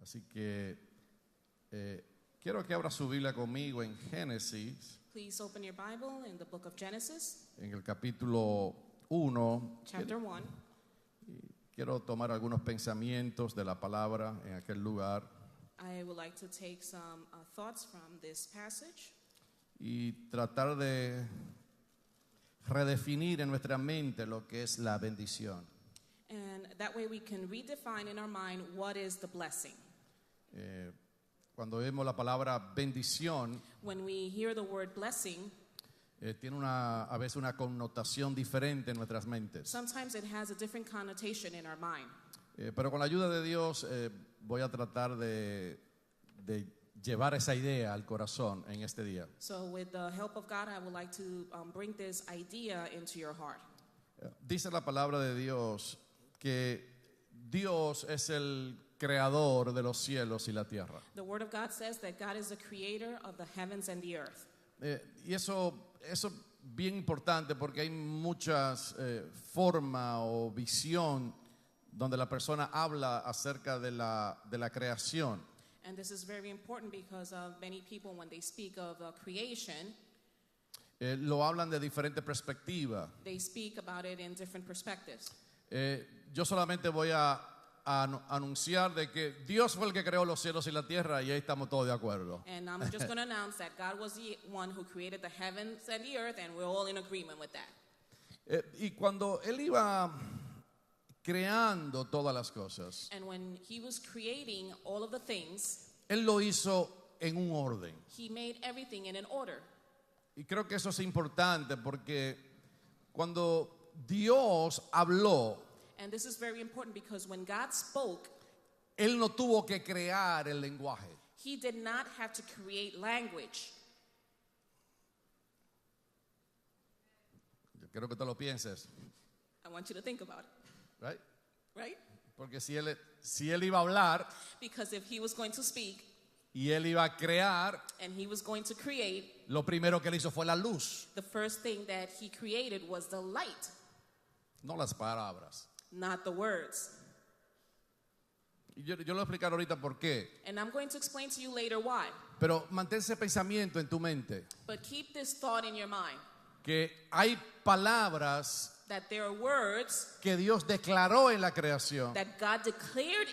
Así que quiero que abra su Biblia conmigo en Génesis, Please open your Bible in the book of Genesis, en el capítulo 1. chapter 1. Quiero tomar algunos pensamientos de la palabra en aquel lugar I would like to take some thoughts from this passage y tratar de redefinir en nuestra mente lo que es la bendición. and that way we can redefine in our mind what is the blessing. Cuando vemos la palabra bendición, When we hear the word blessing, tiene a veces una connotación diferente en nuestras mentes. sometimes it has a different connotation in our mind. Pero con la ayuda de Dios voy a tratar de llevar esa idea al corazón en este día. So with the help of God, I would like to bring this idea into your heart. Dice la palabra de Dios que Dios es el creador de los cielos y la tierra. The word of God says that God is the creator of the heavens and the earth. Y eso es bien importante porque hay muchas formas o visión donde la persona habla acerca de la creación. And this is very important because many people, when they speak of creation, Lo hablan de diferentes perspectivas. they speak about it in different perspectives. Yo solamente voy a anunciar de que Dios fue el que creó los cielos y la tierra y ahí estamos todos de acuerdo. And I'm just going to announce that God was the one who created the heavens and the earth, and we're all in agreement with that. Y cuando Él iba creando todas las cosas, And when he was creating all of the things, Él lo hizo en un orden. he made everything in an order. Y creo que eso es importante porque cuando Dios habló, And this is very important because when God spoke, Él no tuvo que crear el lenguaje. he did not have to create language. Yo quiero que tú lo pienses, I want you to think about it, right? right? Porque si él iba a hablar Because if he was going to speak y Él iba a crear, and he was going to create, lo primero que Él hizo fue la luz, the first thing that he created was the light, no las palabras. not the words. Y yo lo voy a explicar ahorita por qué. And I'm going to explain to you later why. Pero mantén ese pensamiento en tu mente, But keep this thought in your mind, que hay palabras that there are words que Dios declaró en la creación that God declared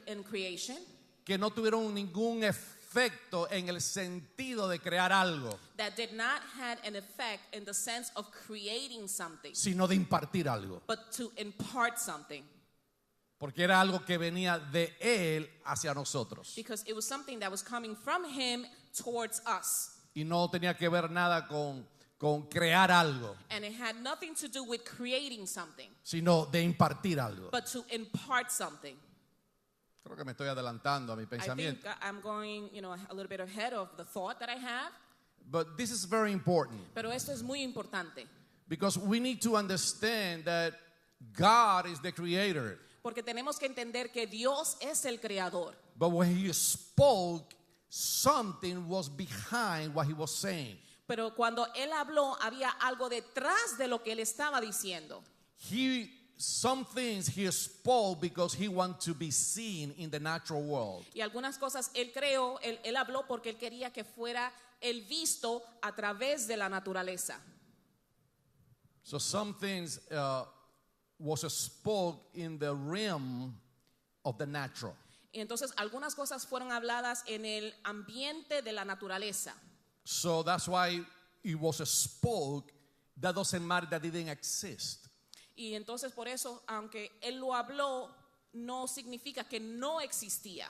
in creation que no tuvieron ningún efecto en el sentido de crear algo, that did not have an effect in the sense of creating something, sino de impartir algo. but to impart something. Porque era algo que venía de Él hacia nosotros. Because it was something that was coming from him towards us. Y no tenía que ver nada con crear algo, And it had nothing to do with creating something, sino de impartir algo. but to impart something. Creo que me estoy adelantando a mi I think pensamiento. I'm going, a little bit ahead of the thought that I have. But this is very important Pero esto es muy importante. because we need to understand that God is the creator. Porque tenemos que entender que Dios es el creador. But when He spoke, something was behind what He was saying. Pero cuando él habló, había algo detrás de lo que él estaba diciendo. Some things He spoke because He wanted to be seen in the natural world. Y algunas cosas él creó, él habló porque él quería que fuera el visto a través de la naturaleza. So some things was spoke in the realm of the natural. Y entonces algunas cosas fueron habladas en el ambiente de la naturaleza. So that's why it was spoke. That doesn't matter that it didn't exist. Y entonces por eso, aunque él lo habló, no significa que no existía.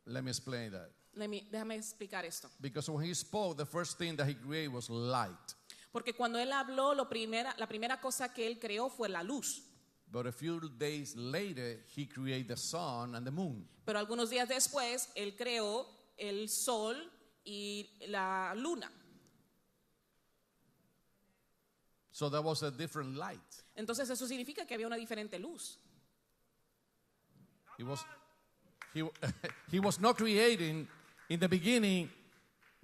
Let me explain that. Déjame explicar esto. Because when He spoke, the first thing that He created was light. Porque cuando él habló, la primera cosa que él creó fue la luz. But a few days later, He created the sun and the moon. Pero algunos días después, él creó el sol y la luna. So there was a different light. Entonces eso significa que había una diferente luz. He was not creating in the beginning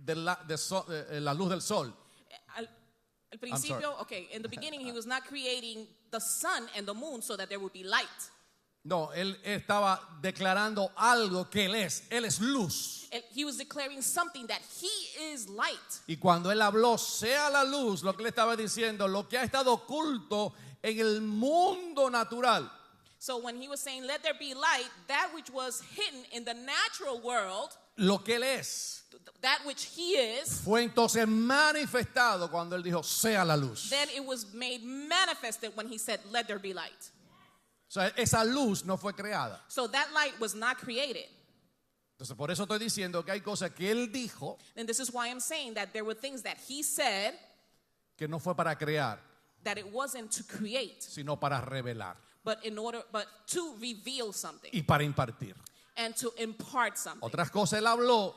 la luz del sol. Al principio, okay, in the beginning he was not creating the sun and the moon so that there would be light. No, él estaba declarando algo que él es. Él es luz. He was declaring something that he is light. Y cuando él habló, sea la luz, lo que le estaba diciendo, lo que ha estado oculto en el mundo natural, So when he was saying, let there be light, that which was hidden in the natural world, lo que él es, that which he is, fue entonces manifestado cuando él dijo, sea la luz. then it was made manifested when he said, let there be light. O sea, esa luz no fue creada. So that light was not created. Entonces, por eso estoy diciendo que hay cosas que él dijo And this is why I'm saying that there were things that he said que no fue para crear, that it wasn't to create, sino para revelar but to reveal something y para impartir. and to impart something. Otras cosas él habló,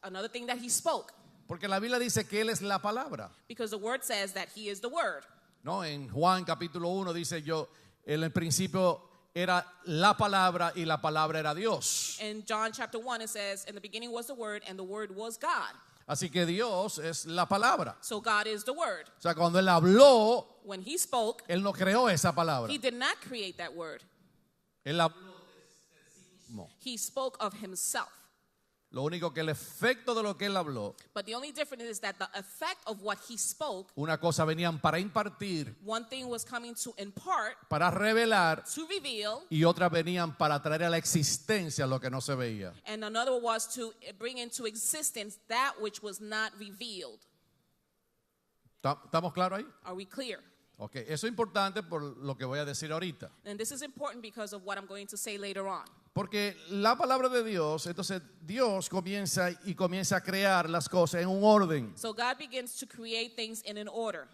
Another thing that he spoke, porque la Biblia dice que él es la palabra. because the word says that he is the word. No, en Juan capítulo 1 dice en el principio era la palabra y la palabra era Dios. In John chapter 1, it says, in the beginning was the word, and the word was God. Así que Dios es la palabra. So God is the word. O sea, cuando él habló, When he spoke, él no creó esa palabra. he did not create that word. Él habló de sí mismo. He spoke of himself. Lo único que el efecto de lo que él habló, But the only difference is that the effect of what he spoke, una cosa venían para impartir, one thing was coming to impart, para revelar, to reveal, y otras venían para traer a la existencia lo que no se veía. and another was to bring into existence that which was not revealed. ¿Estamos claros ahí? Are we clear? Ok, eso es importante por lo que voy a decir ahorita. And this is important because of what I'm going to say later on. Porque la palabra de Dios, entonces Dios comienza a crear las cosas en un orden. So God begins to create things in an order.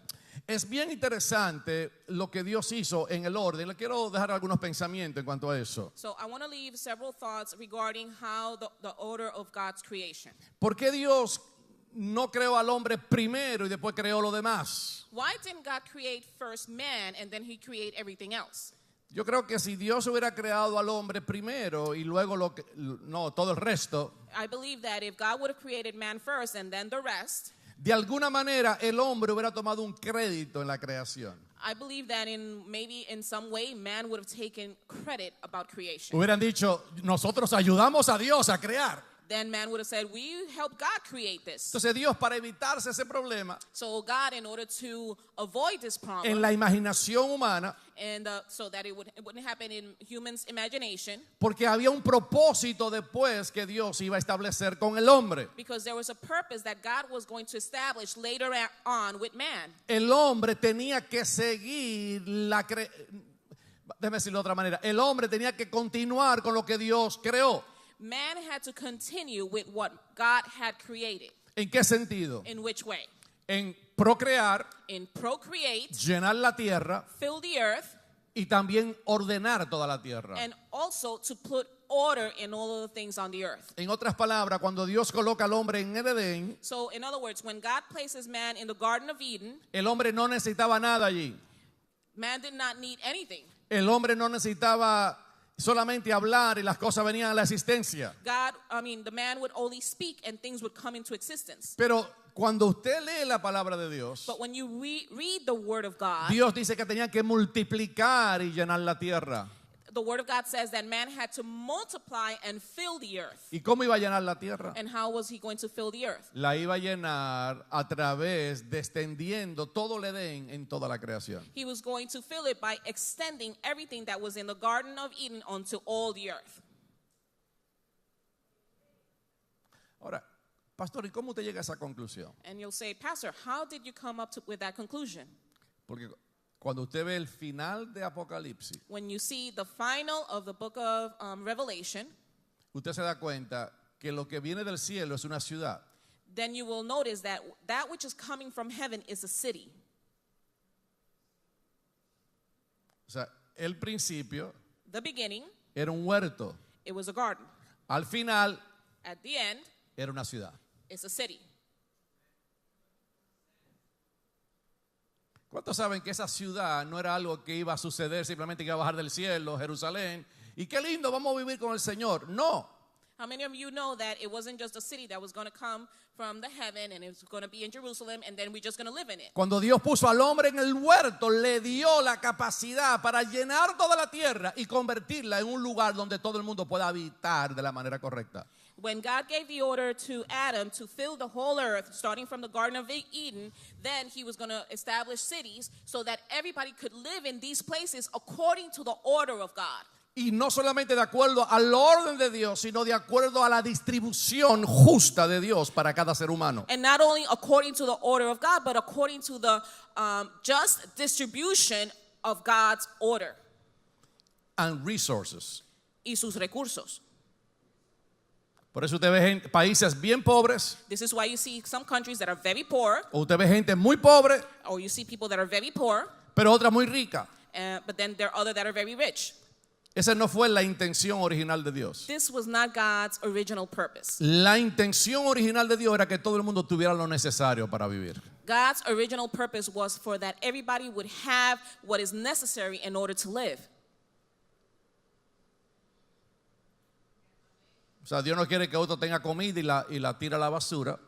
Es bien interesante lo que Dios hizo en el orden. Le quiero dejar algunos pensamientos en cuanto a eso. So I want to leave several thoughts regarding how the order of God's creation. ¿Por qué Dios no creó al hombre primero y después creó lo demás? Why didn't God create first man and then he create everything else? Yo creo que si Dios hubiera creado al hombre primero y luego todo el resto, I believe that if God would have created man first and then the rest, de alguna manera el hombre hubiera tomado un crédito en la creación. I believe that maybe in some way man would have taken credit about creation. Hubieran dicho, nosotros ayudamos a Dios a crear. Then man would have said, we helped God create this. Entonces Dios, para evitarse ese problema, So God, in order to avoid this problem, en la imaginación humana, and so that it wouldn't happen in humans' imagination, porque había un propósito después que Dios iba a establecer con el hombre. because there was a purpose that God was going to establish later on with man. El hombre tenía que seguir déjeme decirlo de otra manera. El hombre tenía que continuar con lo que Dios creó. Man had to continue with what God had created. ¿En qué sentido? In which way? En procrear, In procreate, llenar la tierra fill the earth, y también ordenar toda la tierra. and also to put order in all of the things on the earth. En otras palabras, cuando Dios coloca al hombre en el Edén, So in other words, when God places man in the Garden of Eden, el hombre no necesitaba nada allí. man did not need anything. El hombre no necesitaba solamente hablar y las cosas venían a la existencia. The man would only speak and things would come into existence. Pero cuando usted lee la palabra de Dios, But when you read the word of God, Dios dice que tenía que multiplicar y llenar la tierra. the word of God says that man had to multiply and fill the earth. ¿Y cómo iba a llenar la tierra? And how was he going to fill the earth? La iba a llenar a través de extendiendo todo el Edén en toda la creación. He was going to fill it by extending everything that was in the Garden of Eden onto all the earth. Ahora, pastor, ¿y cómo usted llega a esa conclusión? And you'll say, Pastor, how did you come up with that conclusion? Porque cuando usted ve el final de Apocalipsis, When you see the final of the book of Revelation, usted se da cuenta que lo que viene del cielo es una ciudad. then you will notice that that which is coming from heaven is a city. O sea, el principio The beginning, era un huerto. it was a garden. Al final At the end, era una ciudad. it's a city. ¿Cuántos saben que esa ciudad no era algo que iba a suceder, simplemente que iba a bajar del cielo, Jerusalén, y qué lindo, vamos a vivir con el Señor? No. How many of you know that it wasn't just a city that was going to come from the heaven and it was going to be in Jerusalem and then we're just going to live in it? Cuando Dios puso al hombre en el huerto, le dio la capacidad para llenar toda la tierra y convertirla en un lugar donde todo el mundo pueda habitar de la manera correcta. When God gave the order to Adam to fill the whole earth, starting from the Garden of Eden, then he was going to establish cities so that everybody could live in these places according to the order of God. Y no solamente de acuerdo al orden de Dios, sino de acuerdo a la distribución justa de Dios para cada ser humano. And not only according to the order of God, but according to the just distribution of God's order. And resources. Y sus recursos. Por eso usted ve gente, países bien pobres, This is why you see some countries that are very poor, o usted ve gente muy pobre, or you see people that are very poor, pero otra muy rica. but then there are others that are very rich. Esa no fue la intención original de Dios. This was not God's original purpose. La intención original de Dios era que todo el mundo tuviera lo necesario para vivir. God's original purpose was for that everybody would have what is necessary in order to live. O sea, Dios no quiere que otro tenga comida y la tira a la basura.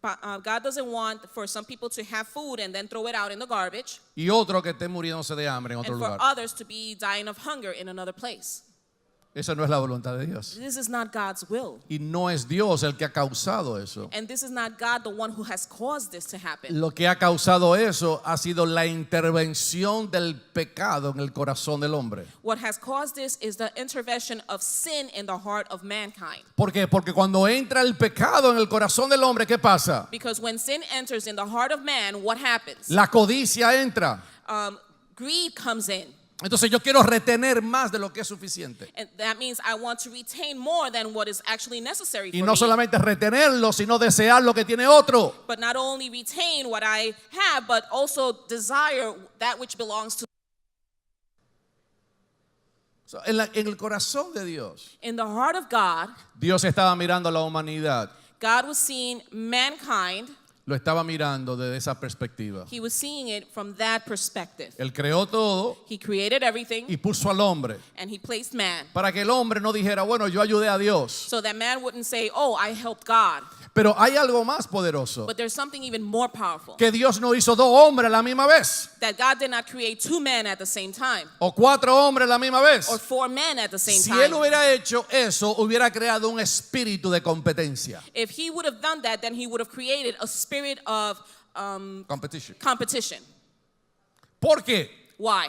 God doesn't want for some people to have food and then throw it out in the garbage, Y otro que esté muriéndose de hambre en otro and for lugar. others to be dying of hunger in another place. Esa no es la voluntad de Dios. This is not God's will. Y no es Dios el que ha causado eso. And this is not God the one who has caused this to happen. Lo que ha causado eso ha sido la intervención del pecado en el corazón del hombre. What has caused this is the intervention of sin in the heart of mankind. ¿Por qué? Porque cuando entra el pecado en el corazón del hombre, ¿qué pasa? Because when sin enters in the heart of man, what happens? La codicia entra. Greed comes in. Entonces yo quiero retener más de lo que es suficiente. And that means I want to retain more than what is actually necessary Y for no me. solamente retenerlo, sino desear lo que tiene otro. But not only retain what I have, but also desire that which belongs to. So, en el corazón de Dios, In the heart of God, Dios estaba mirando a la humanidad. God was seeing mankind. Lo estaba mirando desde esa perspectiva. He was seeing it from that perspective. Él creó todo He created everything, y puso al hombre and he placed man. para que el hombre no dijera, bueno, yo ayudé a Dios. So that man wouldn't say, oh, I helped God. Pero hay algo más poderoso, But there's something even more powerful. que Dios no hizo 2 hombres a la misma vez, That God did not create 2 men at the same time, o 4 hombres a la misma vez. or 4 men at the same Si él time. hubiera hecho eso, hubiera creado un espíritu de competencia. If he would have done that, then he would have created a spirit of competition. ¿Por qué? Why?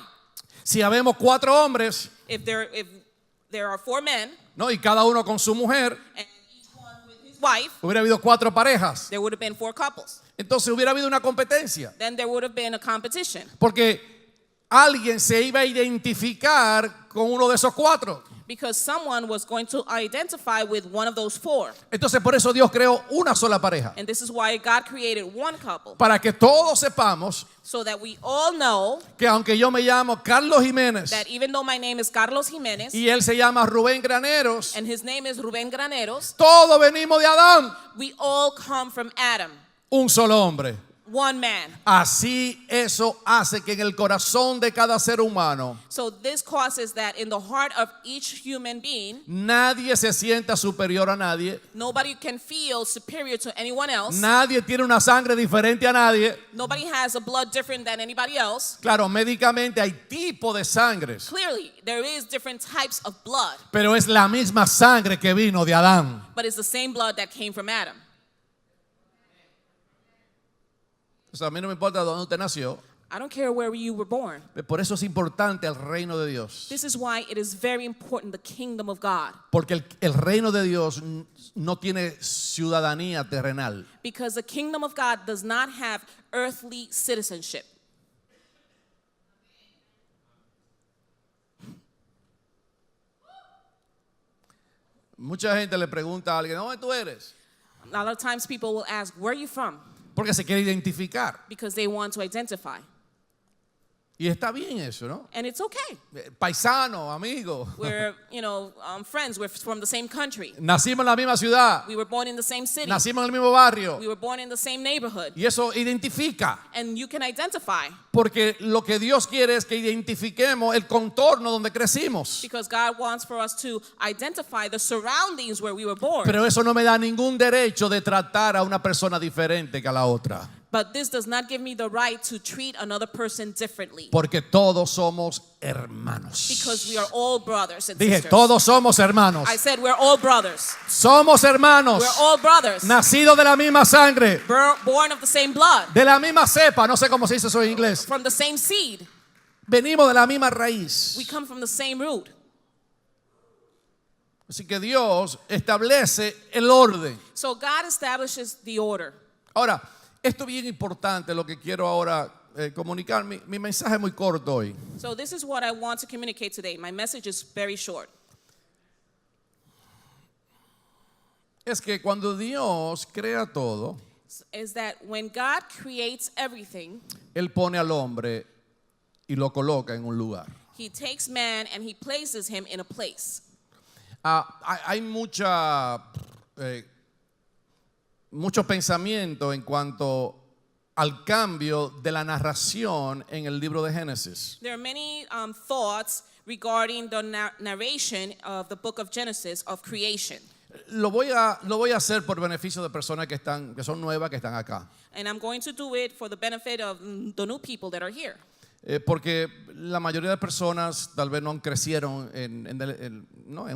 Si habemos 4 hombres, If there are 4 men, ¿no? Y cada uno con su mujer, and each one with his wife, hubiera habido 4 parejas. there would have been 4 couples. Entonces hubiera habido una competencia. Then there would have been a competition. Porque alguien se iba a identificar con uno de esos 4. Because someone was going to identify with one of those 4. Entonces por eso Dios creó una sola pareja. And this is why God created one couple. Para que todos sepamos So that we all know que aunque yo me llamo Carlos Jiménez that even though my name is Carlos Jimenez y él se llama Rubén Graneros, and his name is Rubén Graneros, todos venimos de Adán, we all come from Adam, un solo hombre. one man. Así eso hace que en el corazón de cada ser humano So this causes that in the heart of each human being, nadie se sienta superior a nadie, nobody can feel superior to anyone else. nadie tiene una sangre diferente a nadie. Nobody has a blood different than anybody else. Claro, médicamente hay tipos de sangres, Clearly, there is different types of blood, pero es la misma sangre que vino de Adán. but it's the same blood that came from Adam. O sea, a mí no me importa dónde usted nació, I don't care where you were born. por eso es importante el reino de Dios. This is why it is very important, the kingdom of God. Porque el reino de Dios no tiene ciudadanía terrenal. Because the kingdom of God does not have earthly citizenship. Mucha gente le pregunta a alguien, ¿dónde tú eres? A lot of times people will ask, where are you from? Porque se quiere identificar. Because they want to identify. Y está bien eso, ¿no? And it's okay. Paisano, amigo. We're, friends. We're from the same country. Nacimos en la misma ciudad. We were born in the same city. Nacimos en el mismo barrio. We were born in the same neighborhood. Y eso identifica. And you can identify. Porque lo que Dios quiere es que identifiquemos el contorno donde crecimos. Because God wants for us to identify the surroundings where we were born. Pero eso no me da ningún derecho de tratar a una persona diferente que a la otra. But this does not give me the right to treat another person differently. Porque todos somos hermanos. Because we are all brothers and Dije, sisters. todos somos hermanos. I said we're all brothers. Somos hermanos. We're all brothers. Nacidos de la misma sangre. Born of the same blood. De la misma cepa. No sé cómo se dice eso en inglés. From the same seed. Venimos de la misma raíz. We come from the same root. Así que Dios establece el orden. So God establishes the order. Ahora, esto es bien importante, lo que quiero ahora comunicar. Mi mensaje es muy corto hoy. So this is what I want to communicate today. My message is very short. Es que cuando Dios crea todo, Is that when God creates everything, Él pone al hombre y lo coloca en un lugar. He takes man and He places him in a place. Hay mucho pensamiento en cuanto al cambio de la narración en el libro de Génesis. There are many thoughts regarding the narration of the book of Genesis of creation. Lo voy a hacer por beneficio de personas que son nuevas, que están acá. And I'm going to do it for the benefit of the new people that are here. Porque la mayoría de personas tal vez no crecieron en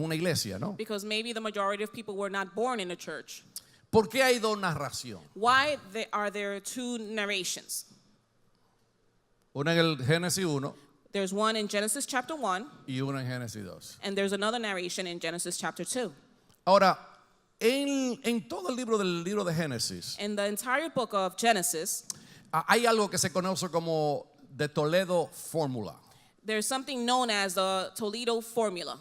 una iglesia, ¿no? Because maybe the majority of people were not born in a church. ¿Por qué hay dos narraciones? Why are there two narrations? Una en el Génesis 1 There's one in Genesis chapter 1, y una en Génesis 2. and there's another narration in Genesis chapter 2. Ahora, en todo el libro de Génesis, In the entire book of Genesis, hay algo que se conoce como the Toledo Formula. there's something known as the Toledo formula.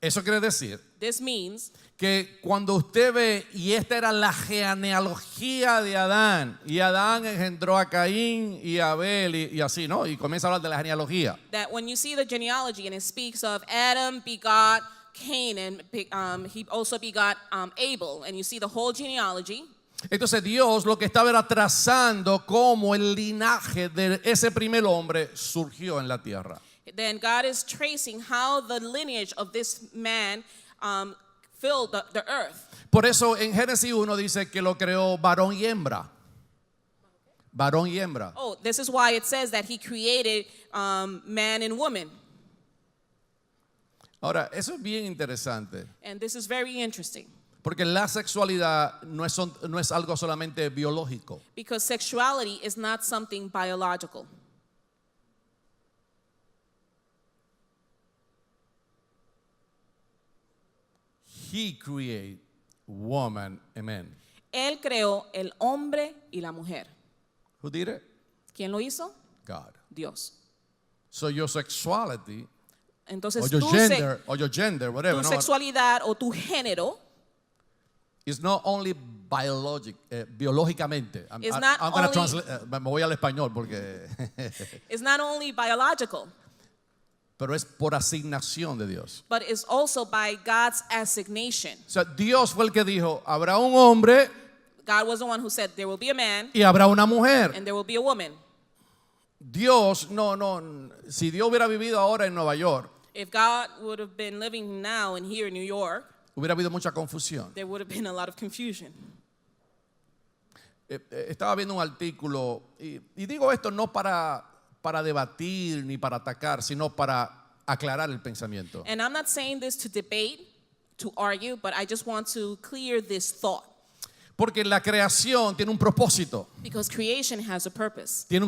Eso quiere decir This means que cuando usted ve, y esta era la genealogía de Adán, y Adán engendró a Caín y a Abel y así, ¿no? Y comienza a hablar de la genealogía. that when you see the genealogy and it speaks of Adam begot Cain and he also begot Abel, and you see the whole genealogy. Entonces Dios lo que estaba era trazando cómo el linaje de ese primer hombre surgió en la tierra. Then God is tracing how the lineage of this man filled the earth. Por eso en Génesis 1 dice que lo creó varón y hembra. Varón y hembra. Oh, this is why it says that he created man and woman. Ahora, eso es bien interesante, And this is very interesting porque la sexualidad no es algo solamente biológico. because sexuality is not something biological. He created woman and man. Él creó el hombre y la mujer. Who did it? ¿Quién lo hizo? God. Dios. So your sexuality Entonces or your tu gender or your gender, whatever, no, sexualidad o tu género is not only biológicamente. It's not I'm going to only- translate. Me voy al español porque is not only biological, pero es por asignación de Dios. but is also by God's assignation. O sea, Dios fue el que dijo, habrá un hombre God was the one who said there will be a man y habrá una mujer. and there will be a woman. Dios, si Dios hubiera vivido ahora en Nueva York, If God would have been living now and here in New York, hubiera habido mucha confusión. there would have been a lot of confusion. Estaba viendo un artículo y digo esto no para debatir ni para atacar, sino para aclarar el pensamiento. And I'm not saying this to debate, to argue, but I just want to clear this thought. Porque la creación tiene un propósito. Because creation has a purpose. Tiene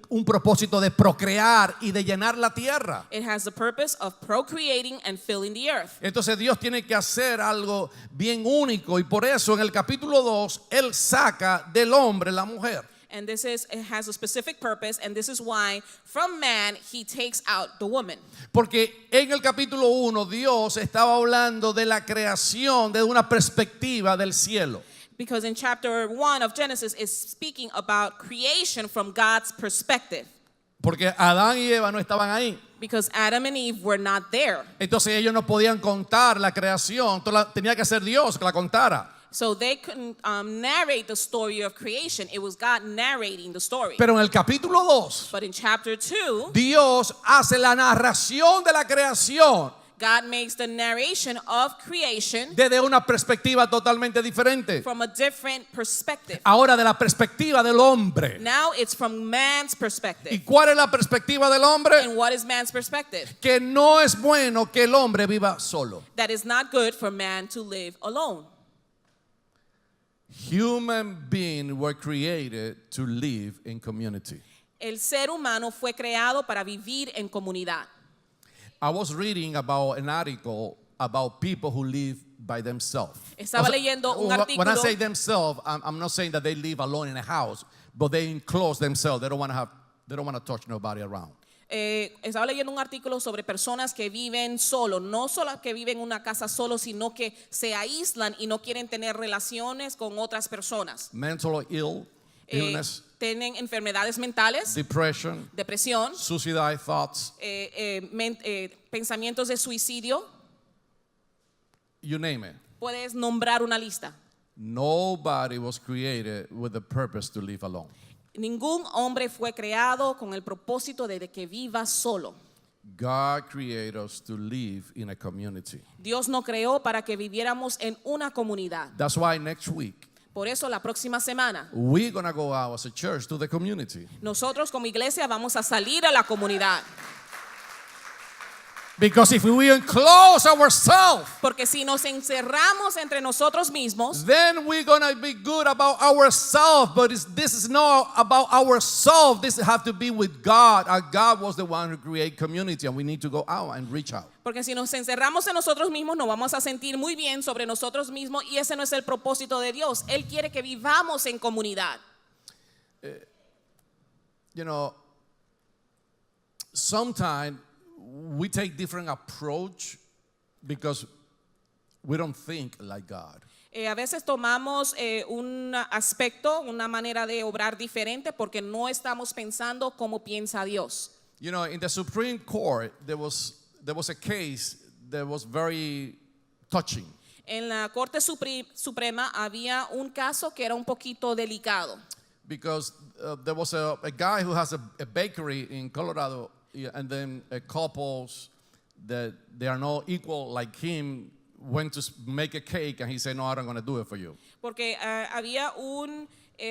un propósito de procrear y de llenar la tierra. It has the purpose of procreating and filling the earth. Entonces Dios tiene que hacer algo bien único y por eso en el capítulo 2 Él saca del hombre la mujer. And it has a specific purpose, and this is why from man he takes out the woman. Porque en el capítulo 1 Dios estaba hablando de la creación desde una perspectiva del cielo. Because in chapter 1 of Genesis is speaking about creation from God's perspective. Porque Adán y Eva no estaban ahí. because Adam and Eve were not there. Entonces ellos no podían contar la creación. Tenía que ser Dios que la contara. So they couldn't narrate the story of creation. It was God narrating the story. Pero en el capítulo 2, But in chapter 2, Dios hace la narración de la creación God makes the narration of creation desde una perspectiva totalmente diferente. from a different perspective. Ahora de la perspectiva del hombre. Now it's from man's ¿Y perspective. cuál es la perspectiva del hombre? And what is man's perspective? Que no es bueno que el hombre viva solo. That it's not good for man to live alone. Human beings were created to live in community. El ser humano fue creado para vivir en comunidad. I was reading about an article about people who live by themselves. Estaba leyendo un When I artículo. say themselves, I'm not saying that they live alone in a house, but they enclose themselves. They don't want to touch nobody around. Estaba leyendo un artículo sobre personas que viven solo, no solo que viven en una casa solo, sino que se aíslan y no quieren tener relaciones con otras personas. Mental illness, Tienen enfermedades mentales, depression, depresión, suicidal thoughts, pensamientos de suicidio. you name it. Puedes nombrar una lista. Nobody was created with the purpose to live alone. Ningún hombre fue creado con el propósito de que viva solo. God created us to live in a community. Dios nos creó para que viviéramos en una comunidad. That's why next week Por eso la próxima semana we're going to go out as a church to the community. nosotros como iglesia vamos a salir a la comunidad. Because if we enclose ourselves, Porque si nos encerramos entre nosotros mismos, then we're going to be good about ourselves. But this is not about ourselves. This has to be with God. And God was the one who created community, and we need to go out and reach out. porque si nos encerramos en nosotros mismos nos vamos a sentir muy bien sobre nosotros mismos y ese no es el propósito de Dios. Él quiere que vivamos en comunidad. You know, sometimes we take different approach because we don't think like God. A veces tomamos un aspecto, una manera de obrar diferente porque no estamos pensando como piensa Dios. You know, in the Supreme Court, there was a case that was very touching. En la Corte Suprema había un caso que era un poquito delicado. Because there was a guy who has a bakery in Colorado, and then couples that they are not equal like him went to make a cake, and he said, no, I'm going to do it for you. Porque había un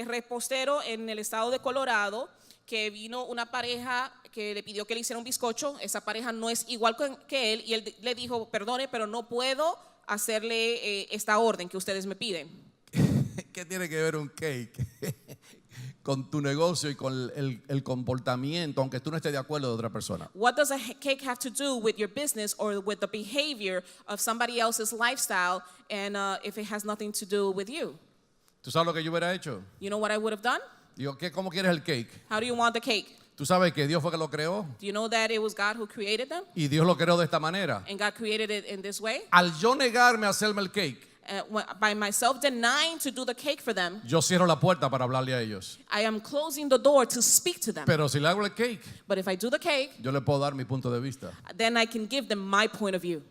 repostero en el estado de Colorado que vino una pareja que le pidió que le hiciera un bizcocho. Esa pareja no es igual que él y él le dijo, perdone, pero no puedo hacerle esta orden que ustedes me piden. ¿Qué tiene que ver un cake con tu negocio y con el comportamiento, aunque tú no estés de acuerdo de otra persona? What does a cake have to do with your business or with the behavior of somebody else's lifestyle and if it has nothing to do with you? ¿Tú sabes lo que yo hubiera hecho? You know what I would have done? Digo, ¿cómo quieres el cake? How do you want the cake? ¿Tú sabes que Dios fue que lo creó? Do you know that it was God who created them? Y Dios lo creó de esta manera. And God created it in this way? Al yo negarme a hacerme el cake, By myself denying to do the cake for them, yo cierro la puerta para hablarle a ellos. I am closing the door to speak to them. Pero si le hago el cake, But if I do the cake, yo le puedo dar mi punto de vista. then I can give them my point of view.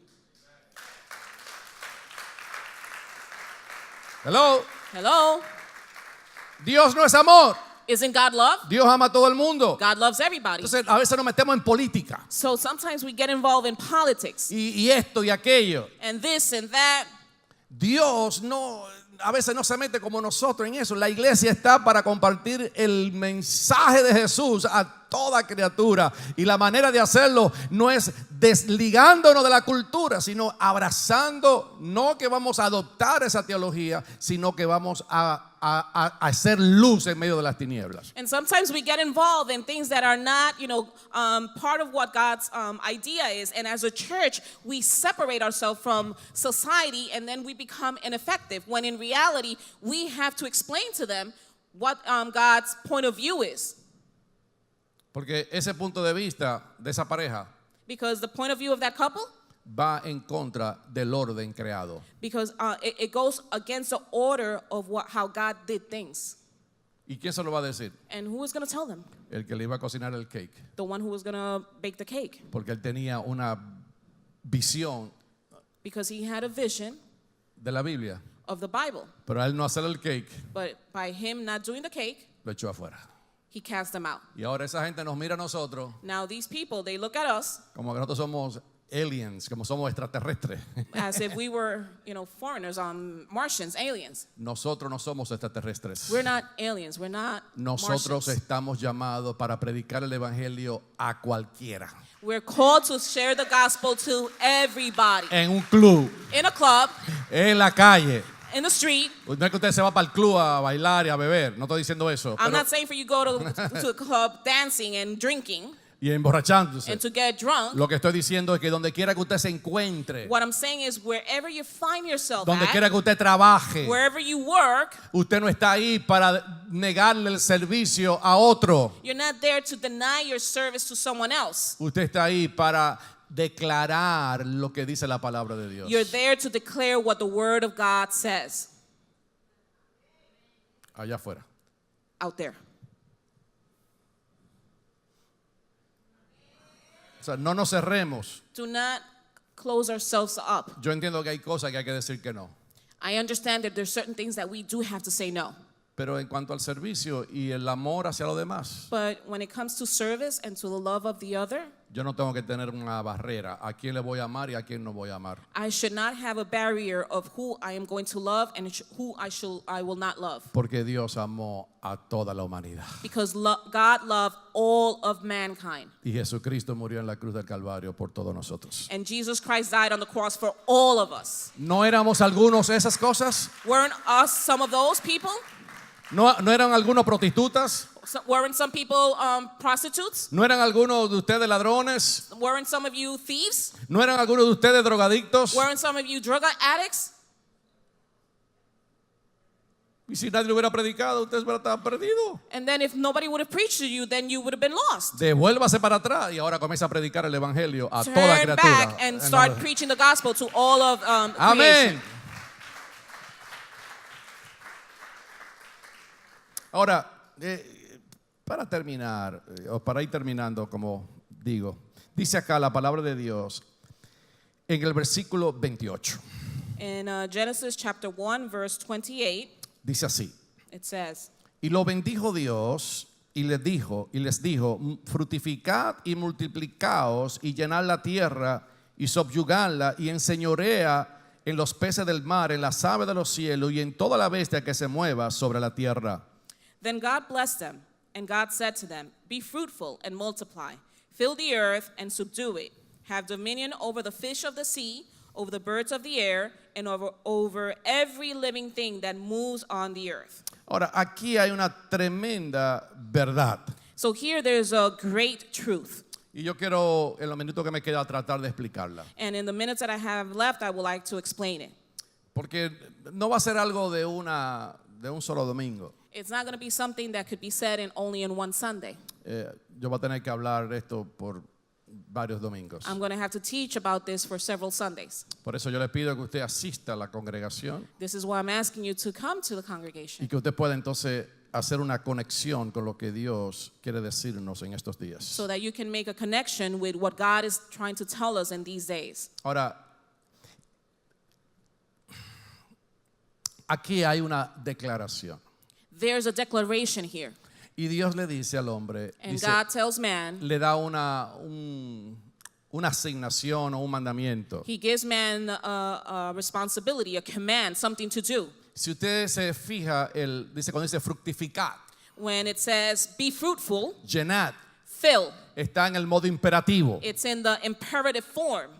Hello. Hello? Dios no es amor. Isn't God love? Dios ama a todo el mundo. God loves everybody. Entonces, a veces nos metemos en política. So sometimes we get involved in politics Y esto y aquello. and this and that. Dios no, a veces no se mete como nosotros en eso. La iglesia está para compartir el mensaje de Jesús a toda criatura. Y la manera de hacerlo no es desligándonos de la cultura, sino abrazando, no que vamos a adoptar esa teología, sino que vamos a hacer luz en medio de las tinieblas. And sometimes we get involved in things that are not, part of what God's idea is. And as a church, we separate ourselves from society and then we become ineffective. When in reality, we have to explain to them what God's point of view is. Porque ese punto de vista de esa pareja Because the point of view of that couple, va en contra del orden creado. because it goes against the order of how God did things. ¿Y quién se lo va a decir? And who was going to tell them? El que le iba a cocinar el cake. The one who was going to bake the cake. Porque él tenía una visión Because he had a vision de la Biblia. of the Bible. Pero al no hacer el cake, But by him not doing the cake, lo echó afuera. he cast them out. Y ahora esa gente nos mira a nosotros Now these people, they look at us como que nosotros somos aliens, como somos extraterrestres. as if we were, foreigners, Martians, aliens. Nosotros no somos extraterrestres. We're not aliens. We're not Nosotros Martians. estamos llamados para predicar el evangelio a cualquiera. We're called to share the gospel to everybody. En un club, In a club, en la calle. in the street. No es que usted se va para el club a bailar y a beber. No estoy diciendo eso. I'm Pero, not saying for you go to a club dancing and drinking y emborrachándose. and to get drunk. Lo que estoy diciendo es que donde quiera que usted se encuentre, What I'm saying is wherever you find yourself donde at, quiera que usted trabaje, wherever you work, usted no está ahí para negarle el servicio a otro. you're not there to deny your service to someone else. Usted está ahí para declarar lo que dice la palabra de Dios. You're there to declare what the word of God says Allá afuera. out there. O sea, no nos cerremos. Do not close ourselves up. Yo entiendo que hay cosas que hay que decir que no. I understand that there's certain things that we do have to say no. Pero en cuanto al servicio y el amor hacia los demás, But when it comes to service and to the love of the other, yo no tengo que tener una barrera. A quién le voy a amar y a quién no voy a amar. I should not have a barrier of who I am going to love and who I will not love. Porque Dios amó a toda la humanidad. Because God loved all of mankind. Y Jesucristo murió en la cruz del Calvario por todos nosotros. And Jesus Christ died on the cross for all of us. ¿No éramos algunos de esas cosas? Weren't us some of those people? ¿No eran algunos prostitutas? Weren't some people prostitutes? ¿No eran algunos de ustedes ladrones? Weren't some of you thieves? ¿No eran algunos de ustedes drogadictos? Weren't some of you drug addicts? Y si nadie lo hubiera predicado, ustedes hubieran estado perdidos. And then if nobody would have preached to you, then you would have been lost. Devuélvase para atrás y ahora comienza a predicar el evangelio a toda Turn criatura. back and start preaching the gospel to all of creation. Amén. Ahora, para terminar, o para ir terminando, como digo, dice acá la palabra de Dios en el versículo 28. In Genesis chapter 1, verse 28, Dice así: it says, y lo bendijo Dios y les dijo, fructificad y multiplicaos y llenad la tierra y subyugadla y enseñorea en los peces del mar, en las aves de los cielos y en toda la bestia que se mueva sobre la tierra. Then God blessed them, and God said to them, be fruitful and multiply, fill the earth and subdue it, have dominion over the fish of the sea, over the birds of the air, and over every living thing that moves on the earth. Ahora, aquí hay una tremenda verdad. So here there's a great truth. Y yo quiero, en los minutos que me queda, tratar de explicarla. And in the minutes that I have left, I would like to explain it. Porque no va a ser algo de un solo domingo. It's not going to be something that could be said only in one Sunday. Yo voy a tener que hablar esto por varios domingos. I'm going to have to teach about this for several Sundays. Por eso yo le pido que usted asista a la congregación This is why I'm asking you to come to the congregation, y que usted pueda entonces hacer una conexión con lo que Dios quiere decirnos en estos días. so that you can make a connection with what God is trying to tell us in these days. Ahora, aquí hay una declaración. There's a declaration here. Y Dios le dice al hombre, And dice, God tells man, le da una asignación o un mandamiento. he gives man a responsibility, a command, something to do. Si usted se fija, dice cuando dice fructificar, When it says, be fruitful, llenad, fill, está en el modo imperativo. it's in the imperative form.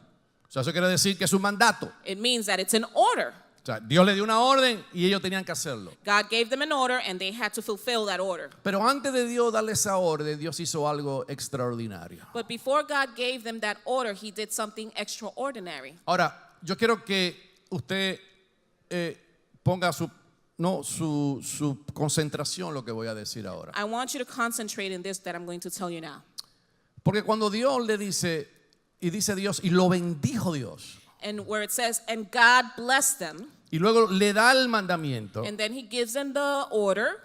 O sea, eso quiere decir que es un mandato. It means that it's an order. O sea, Dios le dio una orden y ellos tenían que hacerlo. God gave them an order and they had to fulfill that order. Pero antes de Dios darle esa orden, Dios hizo algo extraordinario. But before God gave them that order, he did something extraordinary. Ahora, yo quiero que usted ponga su concentración en lo que voy a decir ahora. I want you to concentrate in this that I'm going to tell you now. Porque cuando Dios le dice, y dice Dios, y lo bendijo Dios, And where it says, and God blessed them, y luego le da el mandamiento, and then he gives them the order,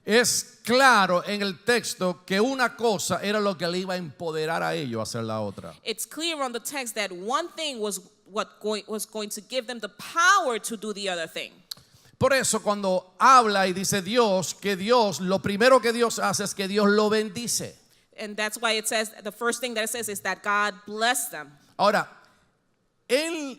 Es claro en el texto que una cosa era lo que le iba a empoderar a ellos a hacer la otra. It's clear on the text that one thing was was going to give them the power to do the other thing. Por eso cuando habla y dice Dios, que Dios, lo primero que Dios hace es que Dios lo bendice. And that's why it says, the first thing that it says is that God blessed them. Ahora, en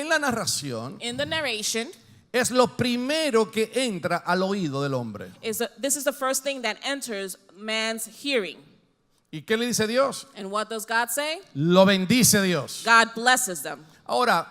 la narración In the narration, es lo primero que entra al oído del hombre. this is the first thing that enters man's hearing. ¿Y qué le dice Dios? And what does God say? Lo bendice Dios. God blesses them. Ahora,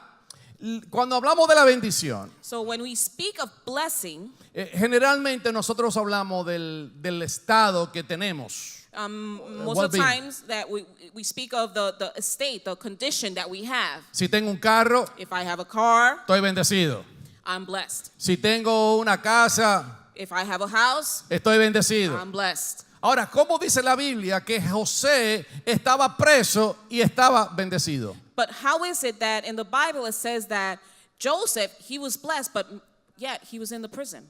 cuando hablamos de la bendición, So when we speak of blessing, generalmente nosotros hablamos del estado que tenemos. most of the times that we speak of the estate, the condition that we have. Si tengo un carro, If I have a car, estoy bendecido. I'm blessed. Si tengo una casa, If I have a house, estoy bendecido. I'm blessed. Ahora, ¿cómo dice la Biblia que José estaba preso y estaba bendecido? But how is it that in the Bible it says that Joseph, he was blessed, but yet he was in the prison?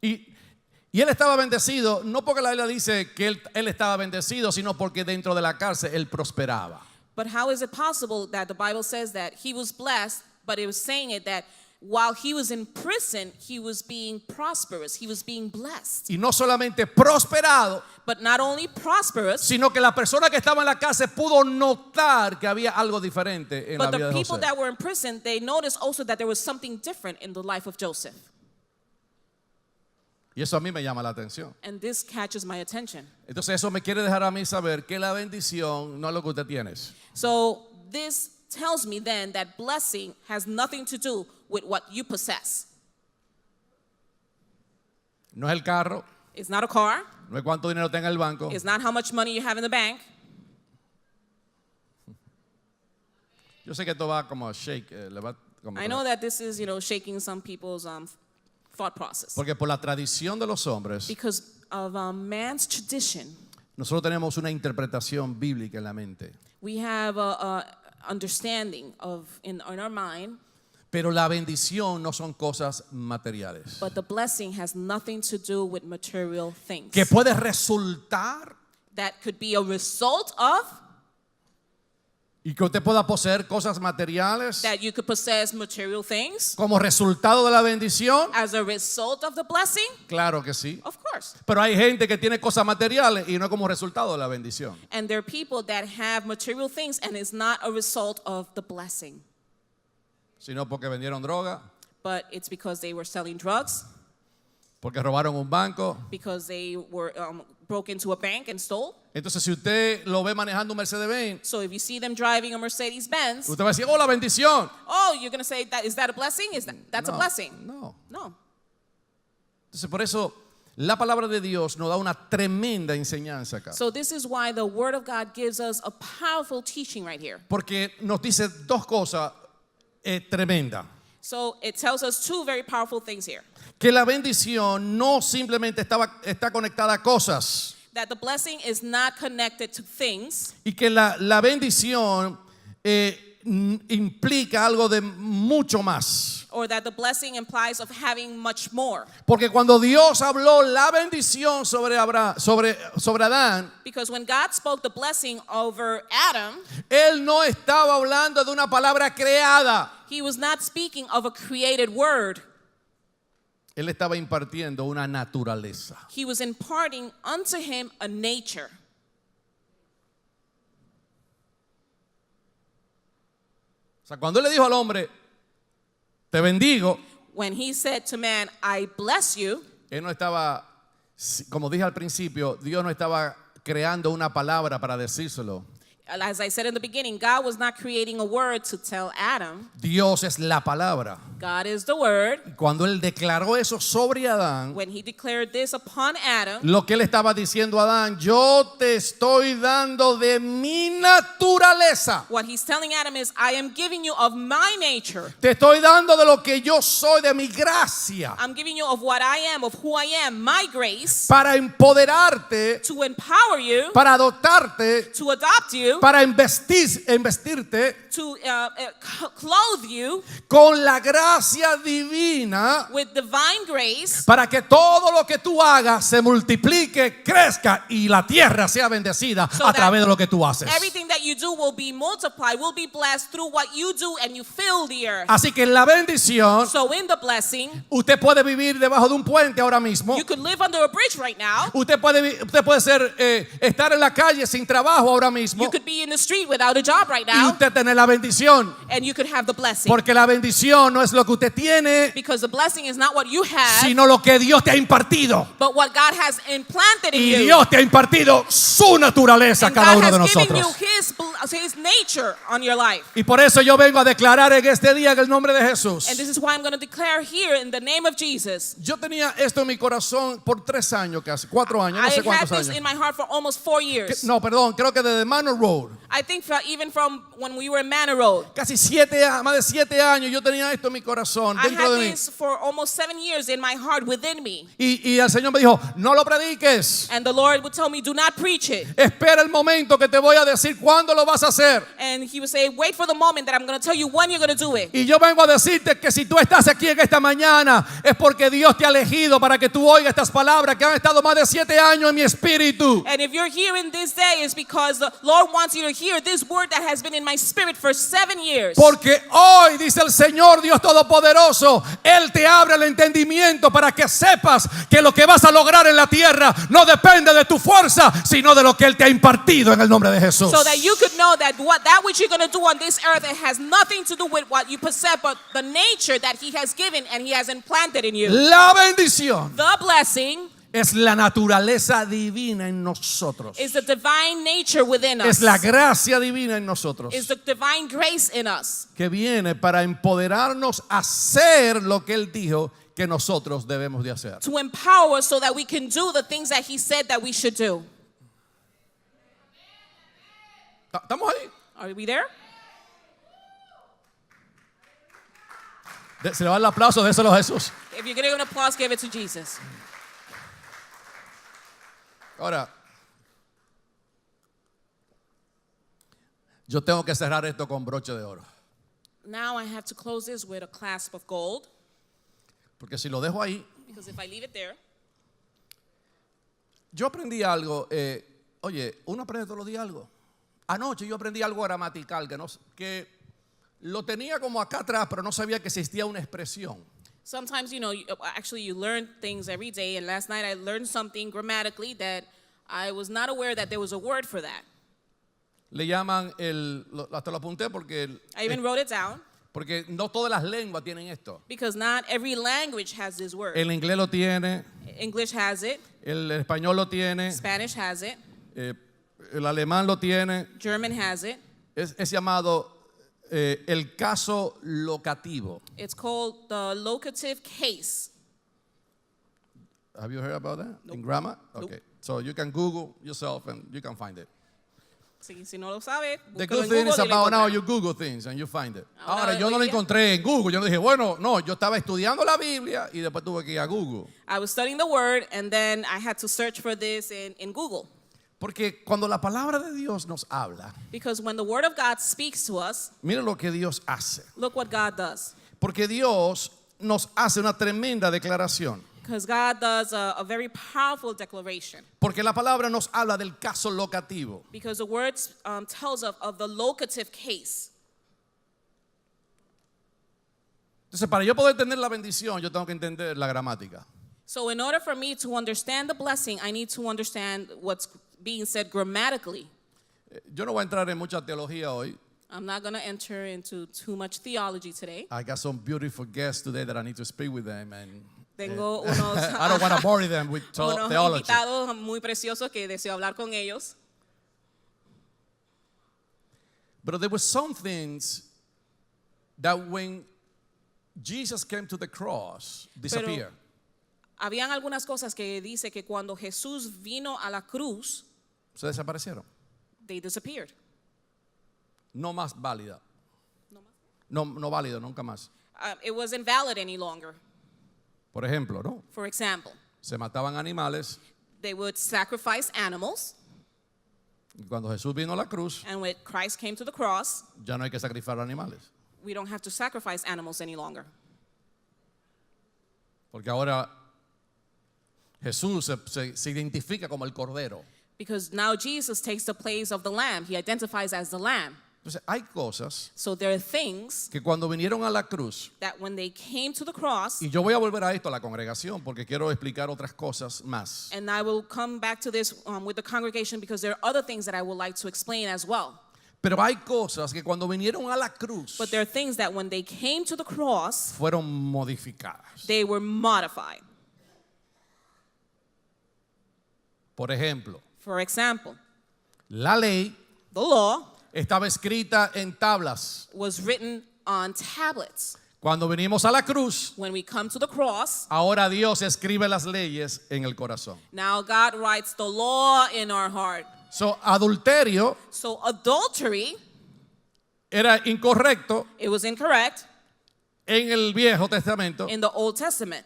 Y él estaba bendecido, no porque la Biblia dice que él estaba bendecido, sino porque dentro de la cárcel él prosperaba. But how is it possible that the Bible says that he was blessed, but it was saying it that while he was in prison, he was being prosperous, he was being blessed. Y no solamente prosperado, But not only prosperous, sino que la persona que estaba en la cárcel pudo notar que había algo diferente en la but vida the de people José. that were in prison, they noticed also that there was something different in the life of Joseph. Y eso a mí me llama la atención. And this catches my attention. Entonces eso me quiere dejar a mí saber que la bendición no es lo que usted tiene. So this tells me then that blessing has nothing to do with what you possess. No es el carro, It's not a car. no es cuánto dinero tenga en el banco. It's not how much money you have in the bank. Yo sé que esto va como a shake. I know that this is, shaking some people's thought process. Porque por la tradición de los hombres, Because of man's tradition, nosotros tenemos una interpretación bíblica en la mente. we have a understanding in our mind, Pero la bendición no son cosas materiales. but the blessing has nothing to do with material things. Que puede resultar That could be a result of y que usted pueda poseer cosas materiales that you could possess material things como resultado de la bendición. as a result of the blessing. Claro que sí. Of course. Pero hay gente que tiene cosas materiales y no como resultado de la bendición. And there are people that have material things and it's not a result of the blessing, Sino porque vendieron droga, but it's because they were selling drugs, porque robaron un banco. because they were broke into a bank and stole. Entonces si usted lo ve manejando un Mercedes-Benz, So if you see them driving a Mercedes-Benz, usted va a decir, oh, la bendición. oh, you're going to say, is that a blessing? That's No, a blessing? No. No. Entonces por eso la palabra de Dios nos da una tremenda enseñanza acá. So this is why the Word of God gives us a powerful teaching right here. Porque nos dice dos cosas tremendas. So it tells us two very powerful things here. Que la bendición no simplemente está conectada a cosas. That the blessing is not connected to things, Y que la bendición implica algo de mucho más. or that the blessing implies of having much more. Porque cuando Dios habló la bendición sobre Adán, Because when God spoke the blessing over Adam, Él no estaba hablando de una palabra creada. he was not speaking of a created word. Él estaba impartiendo una naturaleza. He was imparting unto him a nature. O sea, cuando Él le dijo al hombre, te bendigo, When he said to man, I bless you, Él no estaba, como dije al principio, Dios no estaba creando una palabra para decírselo. as I said in the beginning, God was not creating a word to tell Adam. Dios es la palabra. God is the word. Cuando Él declaró eso sobre Adán, When he declared this upon Adam, lo que Él estaba diciendo a Adán, yo te estoy dando de mi naturaleza. what he's telling Adam is, I am giving you of my nature. Te estoy dando de lo que yo soy, de mi gracia, I'm giving you of what I am, of who I am, my grace, para empoderarte, to empower you, para adoptarte, to adopt you, para investirte to clothe you con la gracia divina with divine grace, para que todo lo que tú hagas se multiplique, crezca y la tierra sea bendecida So a that través de lo que tú haces. everything that you do will be multiplied, will be blessed through what you do, and you fill the earth. Así que en la bendición, So in the blessing, usted puede vivir debajo de un puente ahora mismo. you could live under a bridge right now. Usted puede ser, estar en la calle sin trabajo ahora mismo. You could be in the street without a job right Y now, usted tener la bendición. and you could have the blessing. Porque la bendición no es lo que usted tiene, Because the blessing is not what you have, sino lo que Dios te ha impartido. but what God has implanted in Y you. Dios te ha impartido su naturaleza a And cada God uno de has given you nosotros. his nature on your life. Y por eso yo vengo a declarar en este día en el nombre de Jesús. And this is why I'm going to declare here in the name of Jesus. Yo tenía esto en mi corazón por 3 años casi, 4 años, no I sé had cuántos this años. in my heart for almost 4 years. No, perdón, creo que desde Manor Road. I think even from when we were in Manor Road. Casi más de 7 años yo tenía esto en mi corazón, I dentro had de mí. this for almost 7 years in my heart within me. Y el Señor me dijo, no lo prediques. And the Lord would tell me, do not preach it. Espera el momento que te voy a decir cuándo lo vas a hacer. And he would say, wait for the moment that I'm going to tell you when you're going to do it. Y yo vengo a decirte que si tú estás aquí en esta mañana es porque Dios te ha elegido para que tú oigas estas palabras que han estado más de 7 años en mi espíritu. And if you're here in this day, it's because the Lord wants you to hear this word that has been in my spirit for 7 years. Porque hoy, dice el Señor Dios Todopoderoso, Él te abre el entendimiento para que sepas que lo que vas a lograr en la tierra no depende de tu fuerza, sino de lo que Él te ha impartido en el nombre de Jesús. So that you could know that that which you're going to do on this earth, it has nothing to do with what you possess, but the nature that He has given and He has implanted in you. La bendición The blessing es la naturaleza divina en nosotros. is the divine nature within us. Es la gracia divina en nosotros. Is the divine grace in us. Que viene para empoderarnos a hacer lo que Él dijo que nosotros debemos de hacer. To empower us so that we can do the things that He said that we should do. ¿Estamos ahí? Are we there? Se le va el aplauso, déselo a Jesús. If you're getting an applause, give it to Jesus. Ahora, yo tengo que cerrar esto con broche de oro. Now I have to close this with a clasp of gold, Porque si lo dejo ahí, because if I leave it there, yo aprendí algo. Oye, uno aprende todos los días algo. Anoche yo aprendí algo gramatical que lo tenía como acá atrás, pero no sabía que existía una expresión. sometimes, you learn things every day. And last night I learned something grammatically that I was not aware that there was a word for that. Le llaman hasta lo apunté I even wrote it down porque no todas las lenguas tienen esto. because not every language has this word. El inglés lo tiene, English has it, el español lo tiene, Spanish has it, el alemán lo tiene. German has it. Es llamado el caso locativo. It's called the locative case. Have you heard about that? Nope. In grammar? Nope. Okay. So you can Google yourself and you can find it. Si no lo sabe, The búsquelo good en thing Google is y lo about now encuentra. you Google things and you find it. Ahora, Ahora yo no lo hoy día- encontré en Google. Yo no dije, bueno, no, yo estaba estudiando la Biblia y después tuve que ir a Google. I was studying the word and then I had to search for this in Google. Porque cuando la palabra de Dios nos habla, Because when the word of God speaks to us, mira lo que Dios hace. look what God does. Porque Dios nos hace una tremenda declaración. Because God does a very powerful declaration. Porque la palabra nos habla del caso locativo. Because the word tells of the locative case. Entonces, para yo poder tener la bendición, yo tengo que entender la gramática. So in order for me to understand the blessing, I need to understand what's being said grammatically. Yo no voy a entrar en mucha teología hoy. I'm not going to enter into too much theology today. I got some beautiful guests today that I need to speak with them, and Tengo unos, I don't want to bore them with unos theology. invitados muy preciosos que deseo hablar con ellos. But there were some things that when Jesus came to the cross disappeared. Habían algunas cosas que dice que cuando Jesús vino a la cruz, Se desaparecieron. they disappeared. No más válida. No válido, nunca más. It wasn't valid any longer. Por ejemplo, ¿no? For example, Se mataban animales they would sacrifice animals Y cuando Jesús vino a la cruz, And when Christ came to the cross, ya no hay que sacrificar animales. we don't have to sacrifice animals any longer. Porque ahora Jesús se identifica como el Cordero. Because now Jesus takes the place of the lamb. He identifies as the lamb. Entonces hay cosas So there are things que cuando vinieron a la cruz, that when they came to the cross, y yo voy a volver a esto a la congregación porque quiero explicar otras cosas más. and I will come back to this with the congregation because there are other things that I would like to explain as well. Pero hay cosas que cuando vinieron a la cruz But there are things that when they came to the cross, fueron modificadas. they were modified. Por ejemplo, For example, la ley the law estaba escrita en tablas. was written on tablets. Cuando venimos a la cruz, When we come to the cross, ahora Dios escribe las leyes en el corazón. now God writes the law in our heart. So, adulterio So adultery, era incorrecto it was incorrect en el Viejo Testamento, in the Old Testament.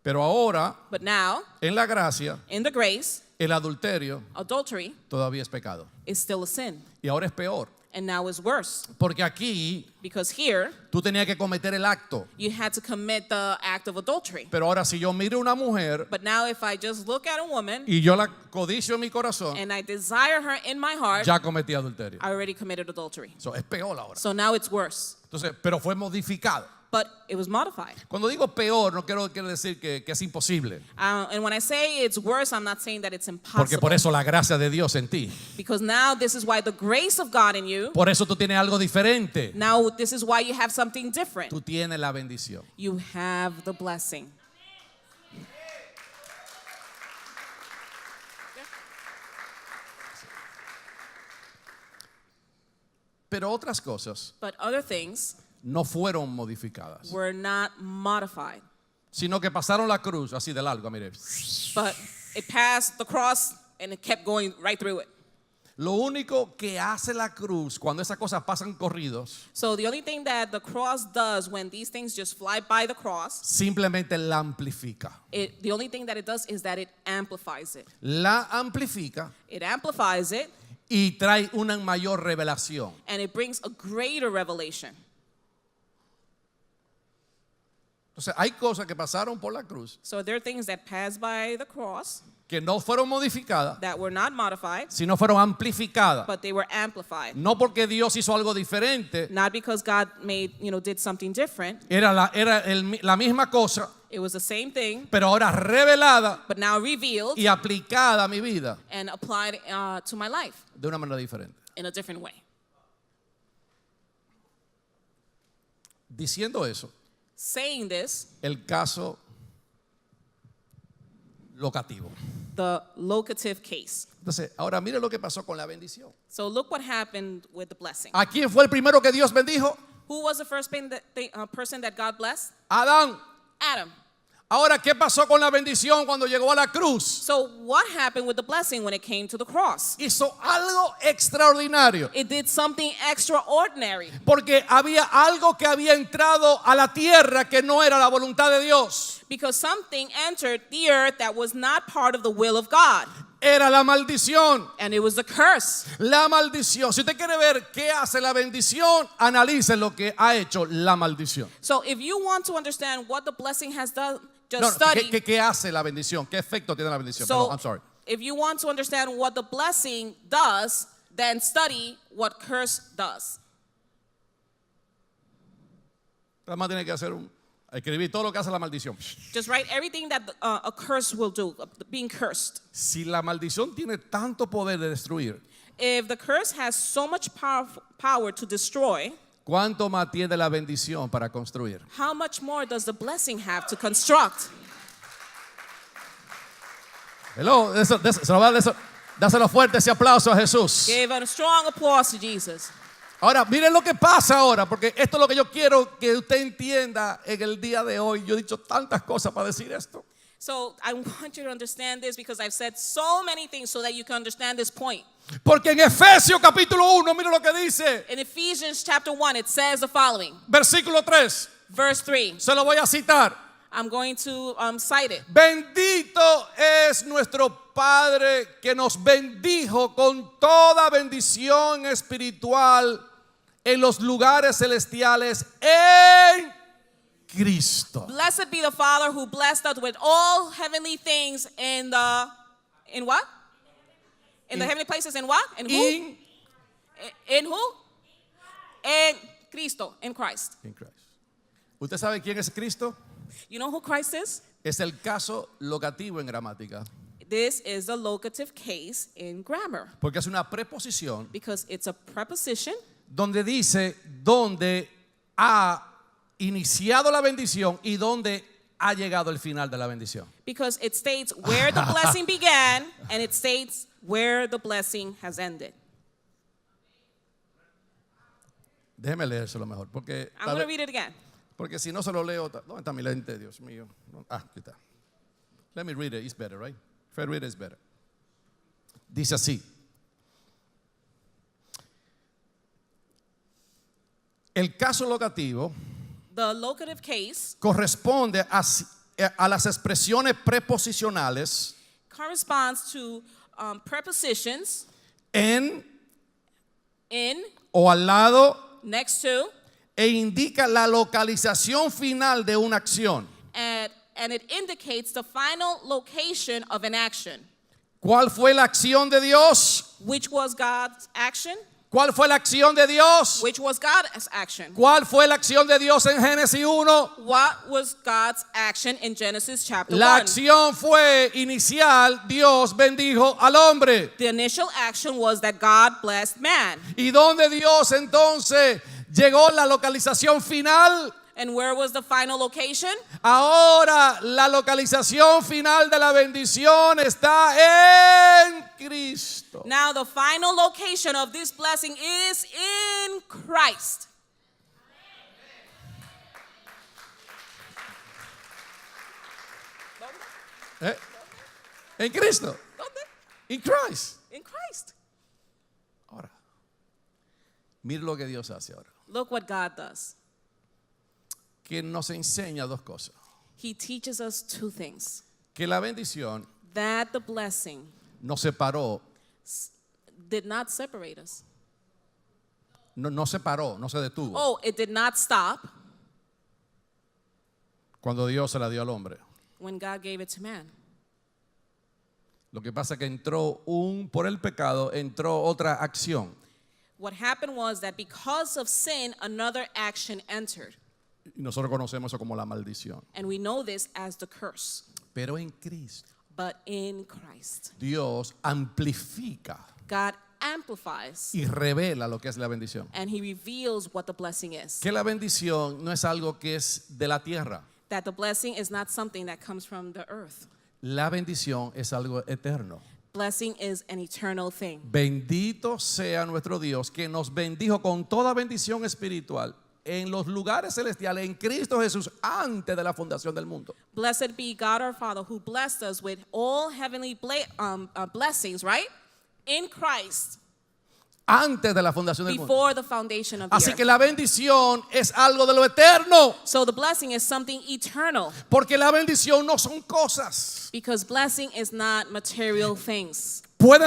pero ahora But now, en la gracia in the grace, el adulterio adultery todavía es pecado. is still a sin. Y ahora es peor, And now is worse. porque aquí Because here, tú tenías que cometer el acto, you had to commit the act of adultery. pero ahora si yo miro a una mujer But now if I just look at a woman y yo la codicio en mi corazón, and I desire her in my heart, ya cometí adulterio. I already committed adultery. So, es peor ahora. So now it's worse. Entonces, pero fue modificado. But it was modified. Cuando digo peor, no quiero decir que es imposible, And when I say it's worse, I'm not saying that it's porque impossible. por eso la gracia de Dios en ti. Because now this is why the grace of God in you, Por eso tú tienes algo diferente. now this is why you have something different. Tú tienes la bendición. You have the blessing. Pero otras cosas But other things no fueron modificadas, were not modified. sino que pasaron la cruz así de largo, mire. But it passed the cross and it kept going right through it. Lo único que hace la cruz cuando esas cosas pasan corridos, So the only thing that the cross does when these things just fly by the cross, simplemente la amplifica. the only thing that it does is that it amplifies it. La amplifica It amplifies it y trae una mayor revelación. and it brings a greater revelation. Entonces, hay cosas que pasaron por la cruz So there are things that pass by the cross que no fueron modificadas, that were not modified, sino fueron amplificadas. but they were amplified. No porque Dios hizo algo diferente, Not because God did something different. era la misma cosa, It was the same thing, pero ahora revelada but now revealed y aplicada a mi vida and applied to my life de una manera diferente. in a different way. Diciendo eso, Saying this, el caso locativo. the locative case. Entonces, ahora mire lo que pasó con la bendición. So look what happened with the blessing. ¿A quién fue el primero que Dios bendijo? Who was the first person that God blessed? Adán. Adam. Ahora, ¿qué pasó con la bendición cuando llegó a la cruz? So what happened with the blessing when it came to the cross? Hizo algo extraordinario. It did something extraordinary Porque había algo que había entrado a la tierra que no era la voluntad de Dios. because something entered the earth that was not part of the will of God, Era la maldición. and it was the curse. La maldición. Si usted quiere ver qué hace la bendición, analice lo que ha hecho la maldición. So if you want to understand what the blessing has done, just No, study. ¿qué hace la bendición? ¿Qué efecto tiene la bendición? So Perdón, I'm sorry. if you want to understand what the blessing does, then study what curse does. Nada más tiene que escribir todo lo que hace la maldición. Just write everything that a curse will do, being cursed. Si la maldición tiene tanto poder de destruir, If the curse has so much power to destroy, ¿cuánto más tiene la bendición para construir? how much more does the blessing have to construct? Hello, dáselo fuerte ese aplauso a Jesús. Give a strong applause to Jesus. Ahora, miren lo que pasa ahora, porque esto es lo que yo quiero que usted entienda en el día de hoy. Yo he dicho tantas cosas para decir esto. So I want you to understand this because I've said so many things so that you can understand this point. Porque en Efesios capítulo 1, miren lo que dice, In Ephesians chapter 1, it says the following, versículo 3, verse 3. se lo voy a citar. I'm going to cite it. Bendito es nuestro Padre que nos bendijo con toda bendición espiritual en los lugares celestiales en Cristo. Blessed be the Father who blessed us with all heavenly things in what? In the heavenly places in what? In who? In who? In Cristo, in Christ. In Christ. ¿Usted sabe quién es Cristo? You know who Christ is? Es el caso locativo en gramática, This is the locative case in grammar porque es una preposición because it's a preposition donde dice dónde ha iniciado la bendición y dónde ha llegado el final de la bendición. because it states where the blessing began and it states where the blessing has ended. Déjeme leérselo mejor, porque I'm going to read it again. porque si no se lo leo, ¿dónde está mi lente, Dios mío? Aquí está. Let me read it, it's better, right? If I read it, it's better. Dice así. El caso locativo The locative case corresponde a las expresiones preposicionales corresponds to prepositions en in, o al lado next to, e indica la localización final de una acción. and it indicates the final location of an action. ¿Cuál fue la acción de Dios? Which was God's action? ¿Cuál fue la acción de Dios? Which was God's action? ¿Cuál fue la acción de Dios en Génesis 1? What was God's action in Genesis chapter La 1? acción fue inicial, Dios bendijo al hombre. The initial action was that God blessed man. ¿Y dónde Dios entonces llegó la localización final? And where was the final location? Ahora la localización final de la bendición está en Cristo. Now the final location of this blessing is in Christ. En Cristo. In Christ. In Christ. Ahora, mire lo que Dios hace ahora. Look what God does. Que nos enseña dos cosas. He teaches us two things. Que la bendición That the blessing nos separó, did not separate us. no se paró, no se detuvo. Oh, it did not stop Cuando Dios se la dio al hombre. when God gave it to man. Lo que pasa es que entró por el pecado, entró otra acción. What happened was that because of sin, another action entered. Y nosotros conocemos eso como la maldición. And we know this as the curse. Pero en Cristo, But in Christ, Dios amplifica God amplifies y revela lo que es la bendición. and He reveals what the blessing is. Que la bendición no es algo que es de la tierra. That the blessing is not something that comes from the earth. La bendición es algo eterno. Blessing is an eternal thing. Bendito sea nuestro Dios que nos bendijo con toda bendición espiritual en los lugares celestiales en Cristo Jesús antes de la fundación del mundo. Blessed be God our Father who blessed us with all heavenly blessings, right? In Christ, Antes de la fundación del mundo. before the foundation of the Así earth. que la bendición es algo de lo eterno. So the blessing is something eternal Porque la bendición no son cosas. because blessing is not material things. El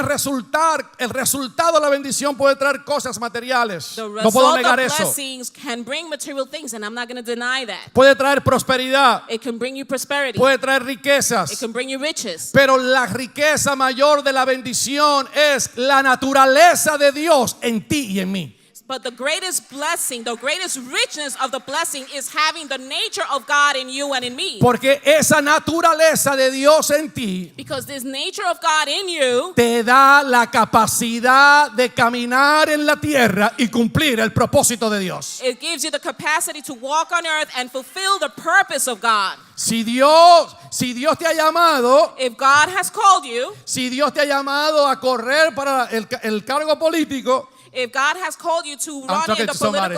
resultado de la bendición puede traer cosas materiales. The No puedo result negar of eso. blessings can bring material things, and I'm not going to deny that. Puede traer prosperidad. It can bring you prosperity. Puede traer It riquezas. can bring you riches. Pero la riqueza mayor de la bendición es la naturaleza de Dios en ti y en mí. But the greatest blessing, the greatest richness of the blessing is having the nature of God in you and in me. Porque esa naturaleza de Dios en ti Because this nature of God in you te da la capacidad de caminar en la tierra y cumplir el propósito de Dios. it gives you the capacity to walk on earth and fulfill the purpose of God. Si Dios te ha llamado, If God has called you, si Dios te ha llamado a correr para el cargo político, if God has called you to run talking in the to somebody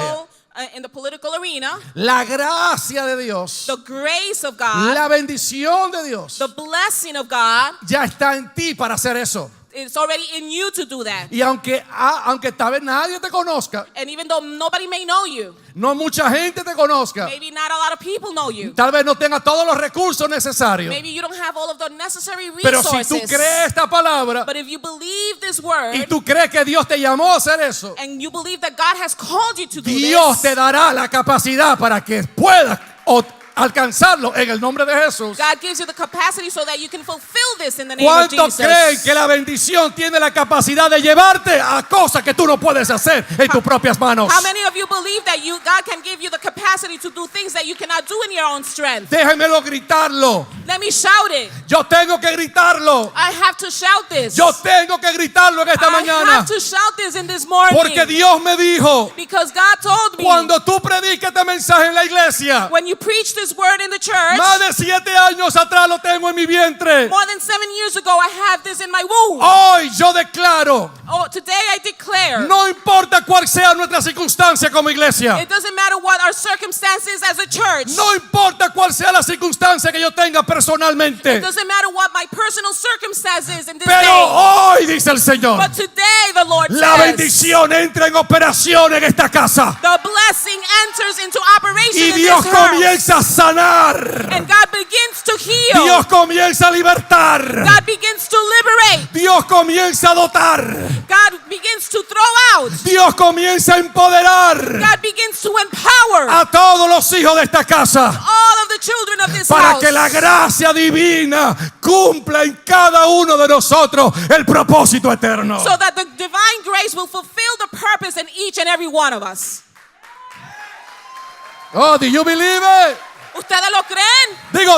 political arena, la gracia de Dios, the grace of God, la bendición de Dios the blessing of God ya está en ti para hacer eso. It's already in you to do that. Y aunque tal vez nadie te conozca, And even though nobody may know you, no mucha gente te conozca, maybe not a lot of people know you. tal vez no tenga todos los recursos necesarios, Maybe you don't have all of the necessary pero resources. si tú crees esta palabra But if you believe this word, y tú crees que Dios te llamó a hacer eso, and you believe that God has called you to do Dios this, te dará la capacidad para que puedas alcanzarlo en el nombre de Jesús. God gives you the capacity so that you can fulfill this in the name of ¿Cuántos Jesus. creen que la bendición tiene la capacidad de llevarte a cosas que tú no puedes hacer en tus propias manos? How many of you believe that God can give you the capacity to do things that you cannot do in your own strength? Déjenmelo gritarlo. Let me shout it. Yo tengo que gritarlo. I have to shout this. Yo tengo que gritarlo en esta I mañana. have to shout this in this morning. Porque Dios me dijo, Because God told me, cuando tú prediques este mensaje en la iglesia, when you preach this word in the church, más de 7 años atrás lo tengo en mi vientre. more than 7 years ago, I have this in my womb. Hoy yo declaro, Oh, today I declare, no importa cuál sea nuestra circunstancia como iglesia, it doesn't matter what our circumstances as a church. no importa cuál sea la circunstancia que yo tenga personalmente, It doesn't matter what my personal circumstances in this pero day. hoy, dice el Señor, But today the Lord la says, bendición entra en operación en esta casa the blessing enters into operation y in Dios this house. comienza a sanar, And God begins to heal. Dios comienza a libertar, God begins to liberate. Dios comienza a dotar, God begins to throw out. Dios comienza a empoderar God begins to empower a todos los hijos de esta casa all of the children of this para house. que la gracia divina cumpla en cada uno de nosotros el propósito eterno. So that the divine grace will fulfill the purpose in each and every one of us. Oh, do you believe it? ¿Ustedes lo creen? Digo,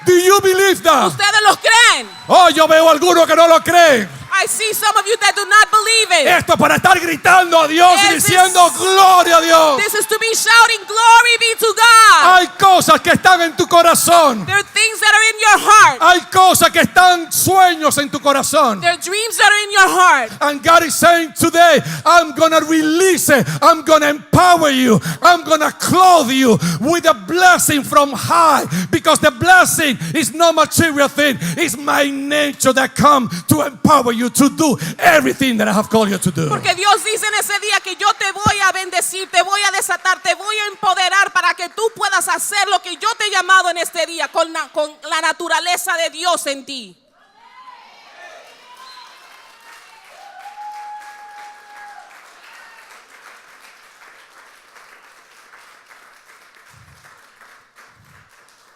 do you believe that? ¿Ustedes lo creen? Oh, yo veo algunos que no lo creen. I see some of you that do not believe it. Esto para estar gritando a Dios y Yes, diciendo gloria a Dios. This is to be shouting glory be to God. Hay cosas que están en tu corazón. There are things that are in your heart. Hay cosas que están sueños en tu corazón. There are dreams that are in your heart. And God is saying today, I'm going to release it. I'm going to empower you. I'm going to clothe you with a blessing from high. Because the blessing is no material thing. It's my nature that come to empower you to do everything that I have called you to do. Porque Dios dice en ese día que yo te voy a bendecir, te voy a desatar, te voy a empoderar para que tú puedas hacer lo que yo te he llamado en este día con la naturaleza de Dios en ti.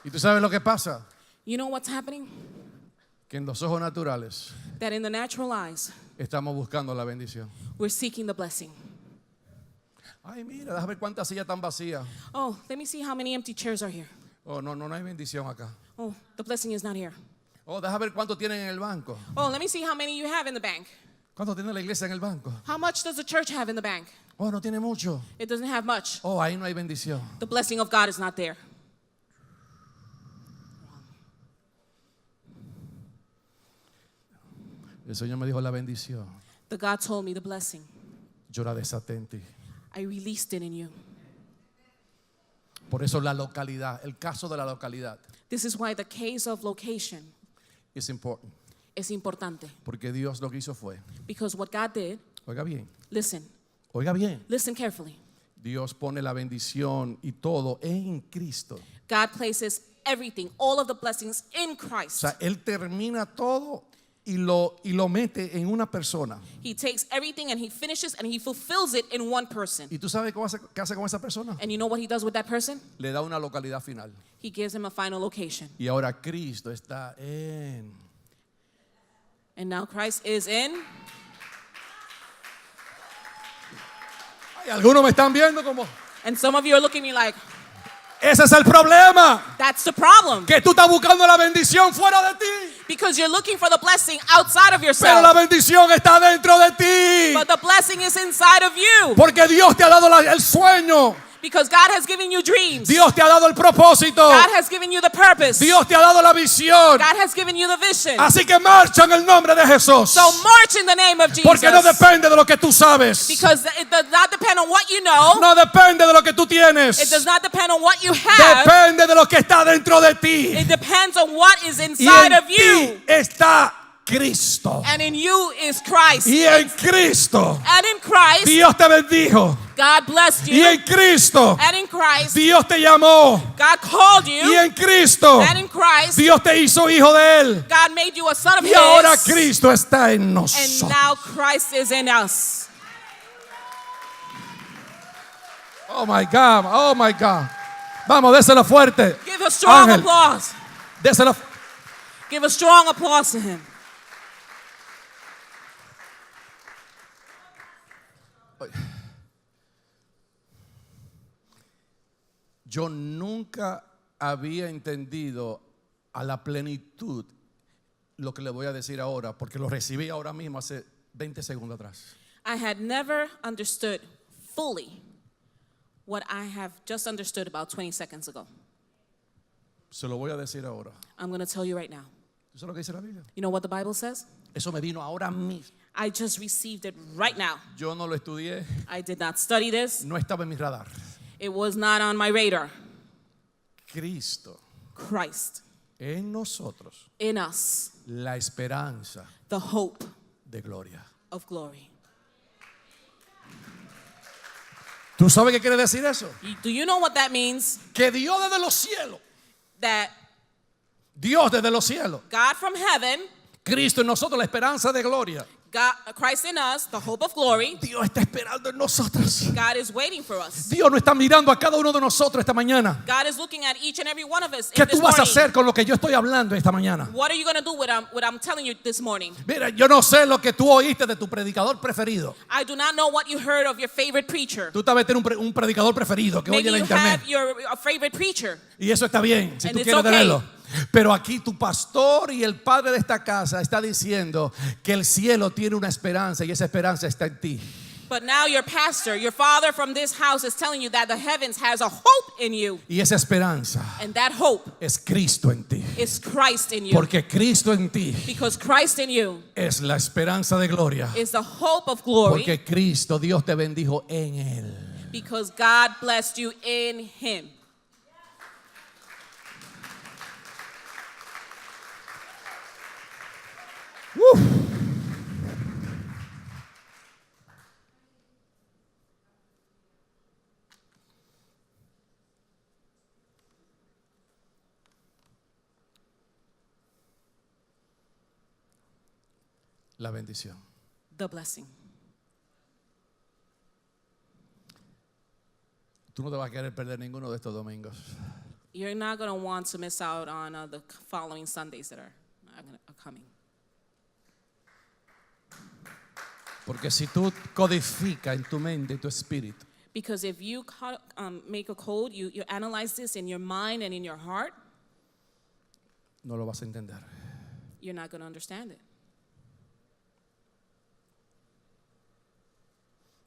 ¿Y tú sabes lo que pasa? You know what's happening? Que en los ojos naturales That in the natural eyes, estamos buscando la bendición. we're seeking the blessing. Ay, mira, déjame ver cuántas sillas están vacías. Oh, let me see how many empty chairs are here. Oh, no hay bendición acá. Oh, the blessing is not here. Oh, déjame ver cuánto tienen en el banco. Oh, let me see how many you have in the bank. ¿Cuánto tiene la iglesia en el banco? How much does the church have in the bank? Oh, no tiene mucho. It doesn't have much. Oh, ahí no hay bendición. The blessing of God is not there. El Señor me dijo la bendición. The God told me the blessing. Yo la desaté en ti. I released it in you. Por eso la localidad, el caso de la localidad This is why the case of location es important. es importante. Porque Dios lo que hizo fue, Because what God did, oiga bien, listen carefully. Dios pone la bendición y todo en Cristo. God places everything, all of the blessings in O Christ. sea, Él termina todo y lo mete en una persona. He takes everything and he finishes and he fulfills it in one person. ¿Y tú sabes qué hace con esa persona? And you know what he does with that person? Le da una localidad final. He gives him a final location. Y ahora Cristo está en. And now Christ is in. Ay, algunos me están viendo como. And some of you are looking at me like, Ese es el problema. that's the problem. Que tú estás buscando la bendición fuera de ti. Because you're looking for the blessing outside of Pero la yourself. bendición está dentro de ti. But the blessing is inside of you. Porque Dios te ha dado el sueño. Because God has given you dreams. Dios te ha dado el propósito. God has given you the purpose. Dios te ha dado la visión. God has given you the vision. Así que marcha en el nombre de Jesús. So march in the name of Jesus. Porque no depende de lo que tú sabes. Because it does not depend on what you know. No depende de lo que tú tienes. It does not depend on what you have. Depende de lo que está dentro de ti. It depends on what is Y inside en of you. ti está Cristo. And in you is Christ. Y en Cristo And in Christ, Dios te bendijo. God blessed Y you. en Cristo And in Christ, Dios te llamó. God called Y you. en Cristo And in Christ, Dios te hizo hijo de Él. God made you a son of Y ahora His. Cristo está en And nosotros. now Christ is in us. Oh my God, oh my God. Vamos, déselo fuerte. Give a strong Ángel, applause. déselo. Give a strong applause to him. Yo nunca había entendido a la plenitud lo que le voy a decir ahora, porque lo recibí ahora mismo hace 20 segundos atrás. I had never understood fully what I have just understood about 20 seconds ago. Se lo voy a decir ahora. I'm going to tell you right now. ¿Eso es lo que dice la Biblia? You know what the Bible says? Eso me vino ahora mismo. I just received it right now. Yo no lo estudié, I did not study this. no estaba en mi radar. It was not on my radar. Cristo Christ en nosotros, in us, la esperanza the hope de gloria. of glory. ¿Tú sabes qué quiere decir eso? Do you know what that means? Que Dios desde los cielos, That Dios desde los cielos, God from heaven, Cristo en nosotros, la esperanza de gloria. God, Christ in us, the hope of glory, Dios está esperando en nosotros. God is waiting for us. Dios no está mirando a cada uno de nosotros esta mañana. God is looking at each and every one of us ¿Qué in tú this vas a morning. hacer con lo que yo estoy hablando esta mañana? What are you going to do with what I'm telling you this morning? Mira, yo no sé lo que tú oíste de tu predicador preferido. I do not know what you heard of your favorite preacher. Tú tal vez tienes un predicador preferido que oye Maybe en la you internet. have your a favorite preacher. Y eso está bien, si And tú it's quieres okay. tenerlo. Pero aquí tu pastor y el padre de esta casa está diciendo que el cielo tiene una esperanza y esa esperanza está en ti. But now your pastor, your father from this house is telling you that the heavens has a hope in you. Y esa esperanza And that hope es Cristo en ti. is Christ in you. Porque Cristo en ti Because Christ in you es la esperanza de gloria. is the hope of glory. Porque Cristo, Dios te bendijo en Él. Because God blessed you in him. La bendición. The blessing. Tú no te vas a querer perder ninguno de estos domingos. You're not going to want to miss out on the following Sundays that are coming. Porque si tú codificas en tu mente y tu espíritu Because if you make a code, you analyze this in your mind and in your heart, no lo vas a entender. you're not going to understand it.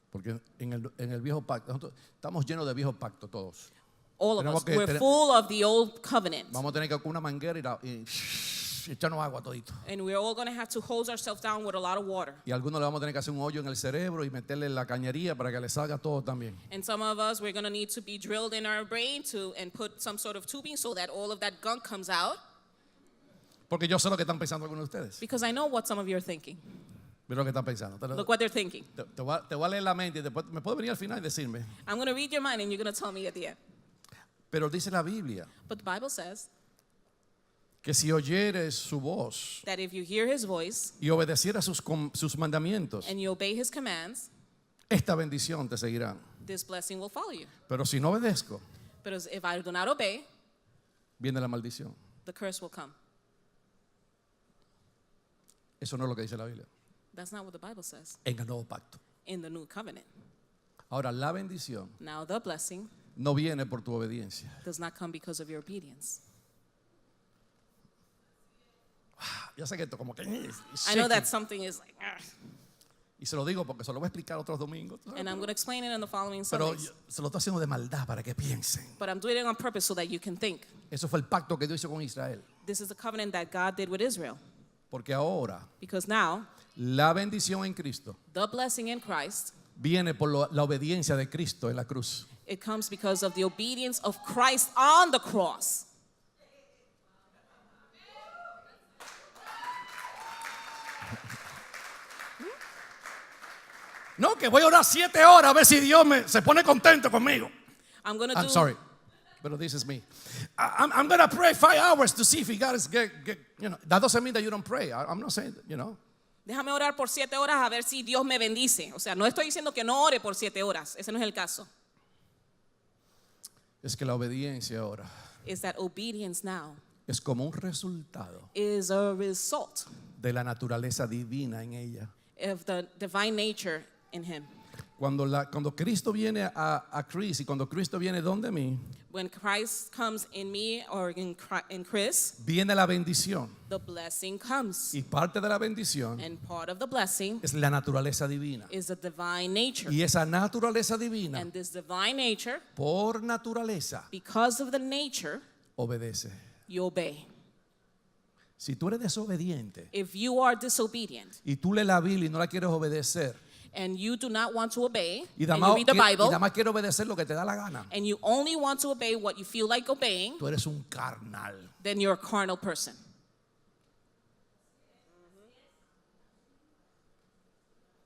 Porque en el viejo pacto, nosotros estamos llenos de viejo pacto todos. All of Tenemos us, que we're full of the old covenant. Vamos a tener que con una manguera y echarnos agua todito. And we're all going to have to hose ourselves down with a lot of water. Y a algunos le vamos a tener que hacer un hoyo en el cerebro y meterle la cañería para que le salga todo también. And some of us, we're going to need to be drilled in our brain and put some sort of tubing so that all of that gunk comes out. Porque yo sé lo que están pensando algunos de ustedes. Because I know what some of you are thinking. Mira lo que están pensando. Look what they're thinking. Te voy a leer la mente y después me puedo venir al final y decirme. I'm going to read your mind and you're going to tell me at the end. Pero dice la Biblia But the Bible says que si oyeres su voz that if you hear his voice y obedecieras sus mandamientos, and you obey his commands, esta bendición te seguirá. this blessing will follow you. Pero si no obedezco, But if I do not obey, viene la maldición. the curse will come. Eso no es lo que dice la Biblia. That's not what the Bible says En el nuevo pacto. in the new covenant. Ahora, la bendición Now the blessing no viene por tu obediencia. does not come because of your obedience. Ya sé que esto como que I know that something is like, y se lo digo porque se lo voy a explicar otros domingos. and I'm going to explain it in the following Pero Sundays. se lo estoy haciendo de maldad para que piensen. But I'm doing it on purpose so that you can think. Eso fue el pacto que Dios hizo con Israel. This is the covenant that God did with Israel. Porque ahora Because now, la bendición en Cristo the blessing in Christ, viene por la obediencia de Cristo en la cruz. it comes because of the obedience of Christ on the cross. No, que voy a orar 7 horas a ver si Dios se pone contento conmigo. I'm going to I'm do sorry, but this is me. I'm going to pray 5 hours to see if God is get, you know. That doesn't mean that you don't pray. I'm not saying, you know. Déjame orar por 7 horas a ver si Dios me bendice. O sea, no estoy diciendo que no ore por 7 horas. Ese no es el caso. Es que la obediencia ahora Is that obedience now es como un resultado is a result de la naturaleza divina en ella. of the divine nature in him. Cuando Cristo viene a Chris y cuando Cristo viene donde mí, When Christ comes in me or in Chris, viene la bendición. the blessing comes. Y parte de la bendición And part of the blessing es la naturaleza divina. is the divine nature. Y esa naturaleza divina, And this divine nature, por naturaleza, because of the nature, obedece. you obey. Si tú eres desobediente If you are disobedient y tú lees la Biblia y no la quieres obedecer, and you do not want to obey, y and nada you read the Bible, más quieres obedecer lo que te da la gana, and you only want to obey what you feel like obeying, tú eres un carnal. then you're a carnal person.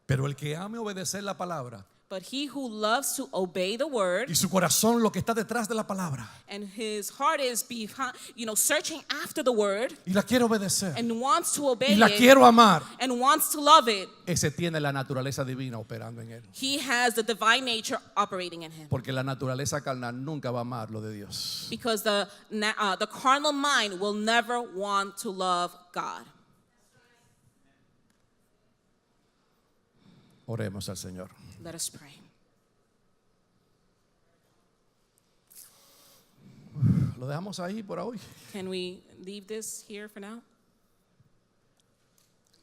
Pero el que ame obedecer la palabra But he who loves to obey the word y su corazón lo que está detrás de la palabra and his heart is behind, searching after the word y la quiere obedecer and wants to obey y la it quiero amar, and wants to love it, ese tiene la naturaleza divina operando en él. he has the divine nature operating in him. Porque la naturaleza carnal nunca va a amar lo de Dios. Because the carnal mind will never want to love God. Oremos al Señor. Let us pray. Lo dejamos ahí por hoy. Can we leave this here for now?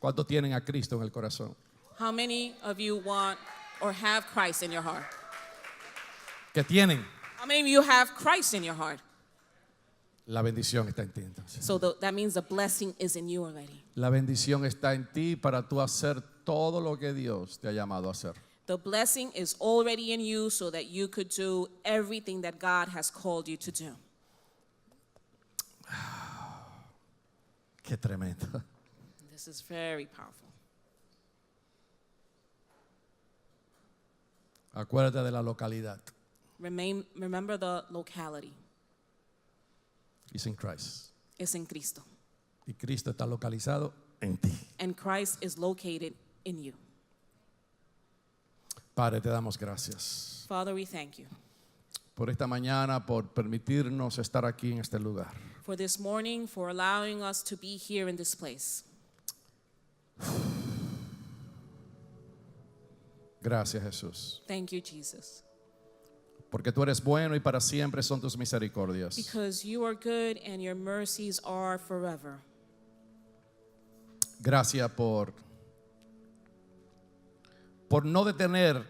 ¿Cuántos tienen a Cristo en el corazón? How many of you want or have Christ in your heart? ¿Qué tienen? How many of you have Christ in your heart? La bendición está en ti entonces. So that means the blessing is in you already. La bendición está en ti para tú hacer todo lo que Dios te ha llamado a hacer. The blessing is already in you so that you could do everything that God has called you to do. Qué tremendo. This is very powerful. Acuérdate de la localidad. Remember the locality. It's in Christ. It's in Cristo. Y Cristo está localizado en ti. And Christ is located in you. Padre, te damos gracias Father, we thank you por esta mañana, por permitirnos estar aquí en este lugar. for this morning, for allowing us to be here in this place. Gracias, Jesús. Thank you, Jesus. Porque tú eres bueno y para siempre son tus misericordias. Because you are good and your mercies are forever. Gracias por no detener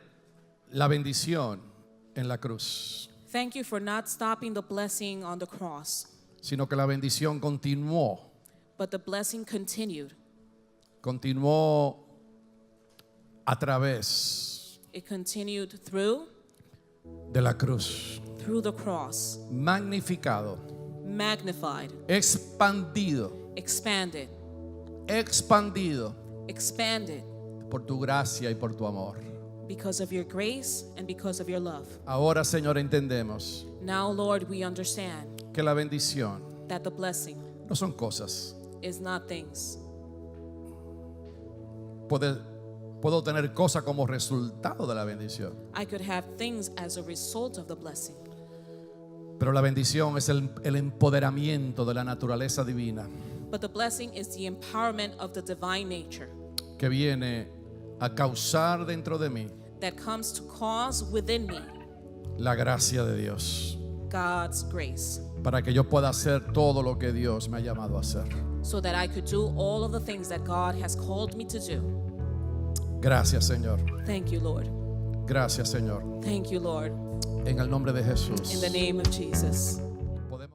la bendición en la cruz, Thank you for not stopping the blessing on the cross, sino que la bendición continuó but the blessing continuó a través It continued through de la cruz, the cross, magnificado, magnified, expandido, expanded por tu gracia y por tu amor. because of your grace and because of your love. Ahora, Señor, entendemos Now, Lord, we understand que la bendición that the blessing no son cosas. is not things. Puedo tener cosas como resultado de la bendición, I could have things as a result of the blessing. pero la bendición es el empoderamiento de la naturaleza divina But the blessing is the empowerment of the divine nature que viene a causar dentro de mí that comes to cause within me la gracia de Dios, God's grace, para que yo pueda hacer todo lo que Dios me ha llamado a hacer. so that I could do all of the things that God has called me to do. Gracias, Señor. Thank you, Lord. Gracias, Señor. Thank you, Lord. En el nombre de Jesús. In the name of Jesus.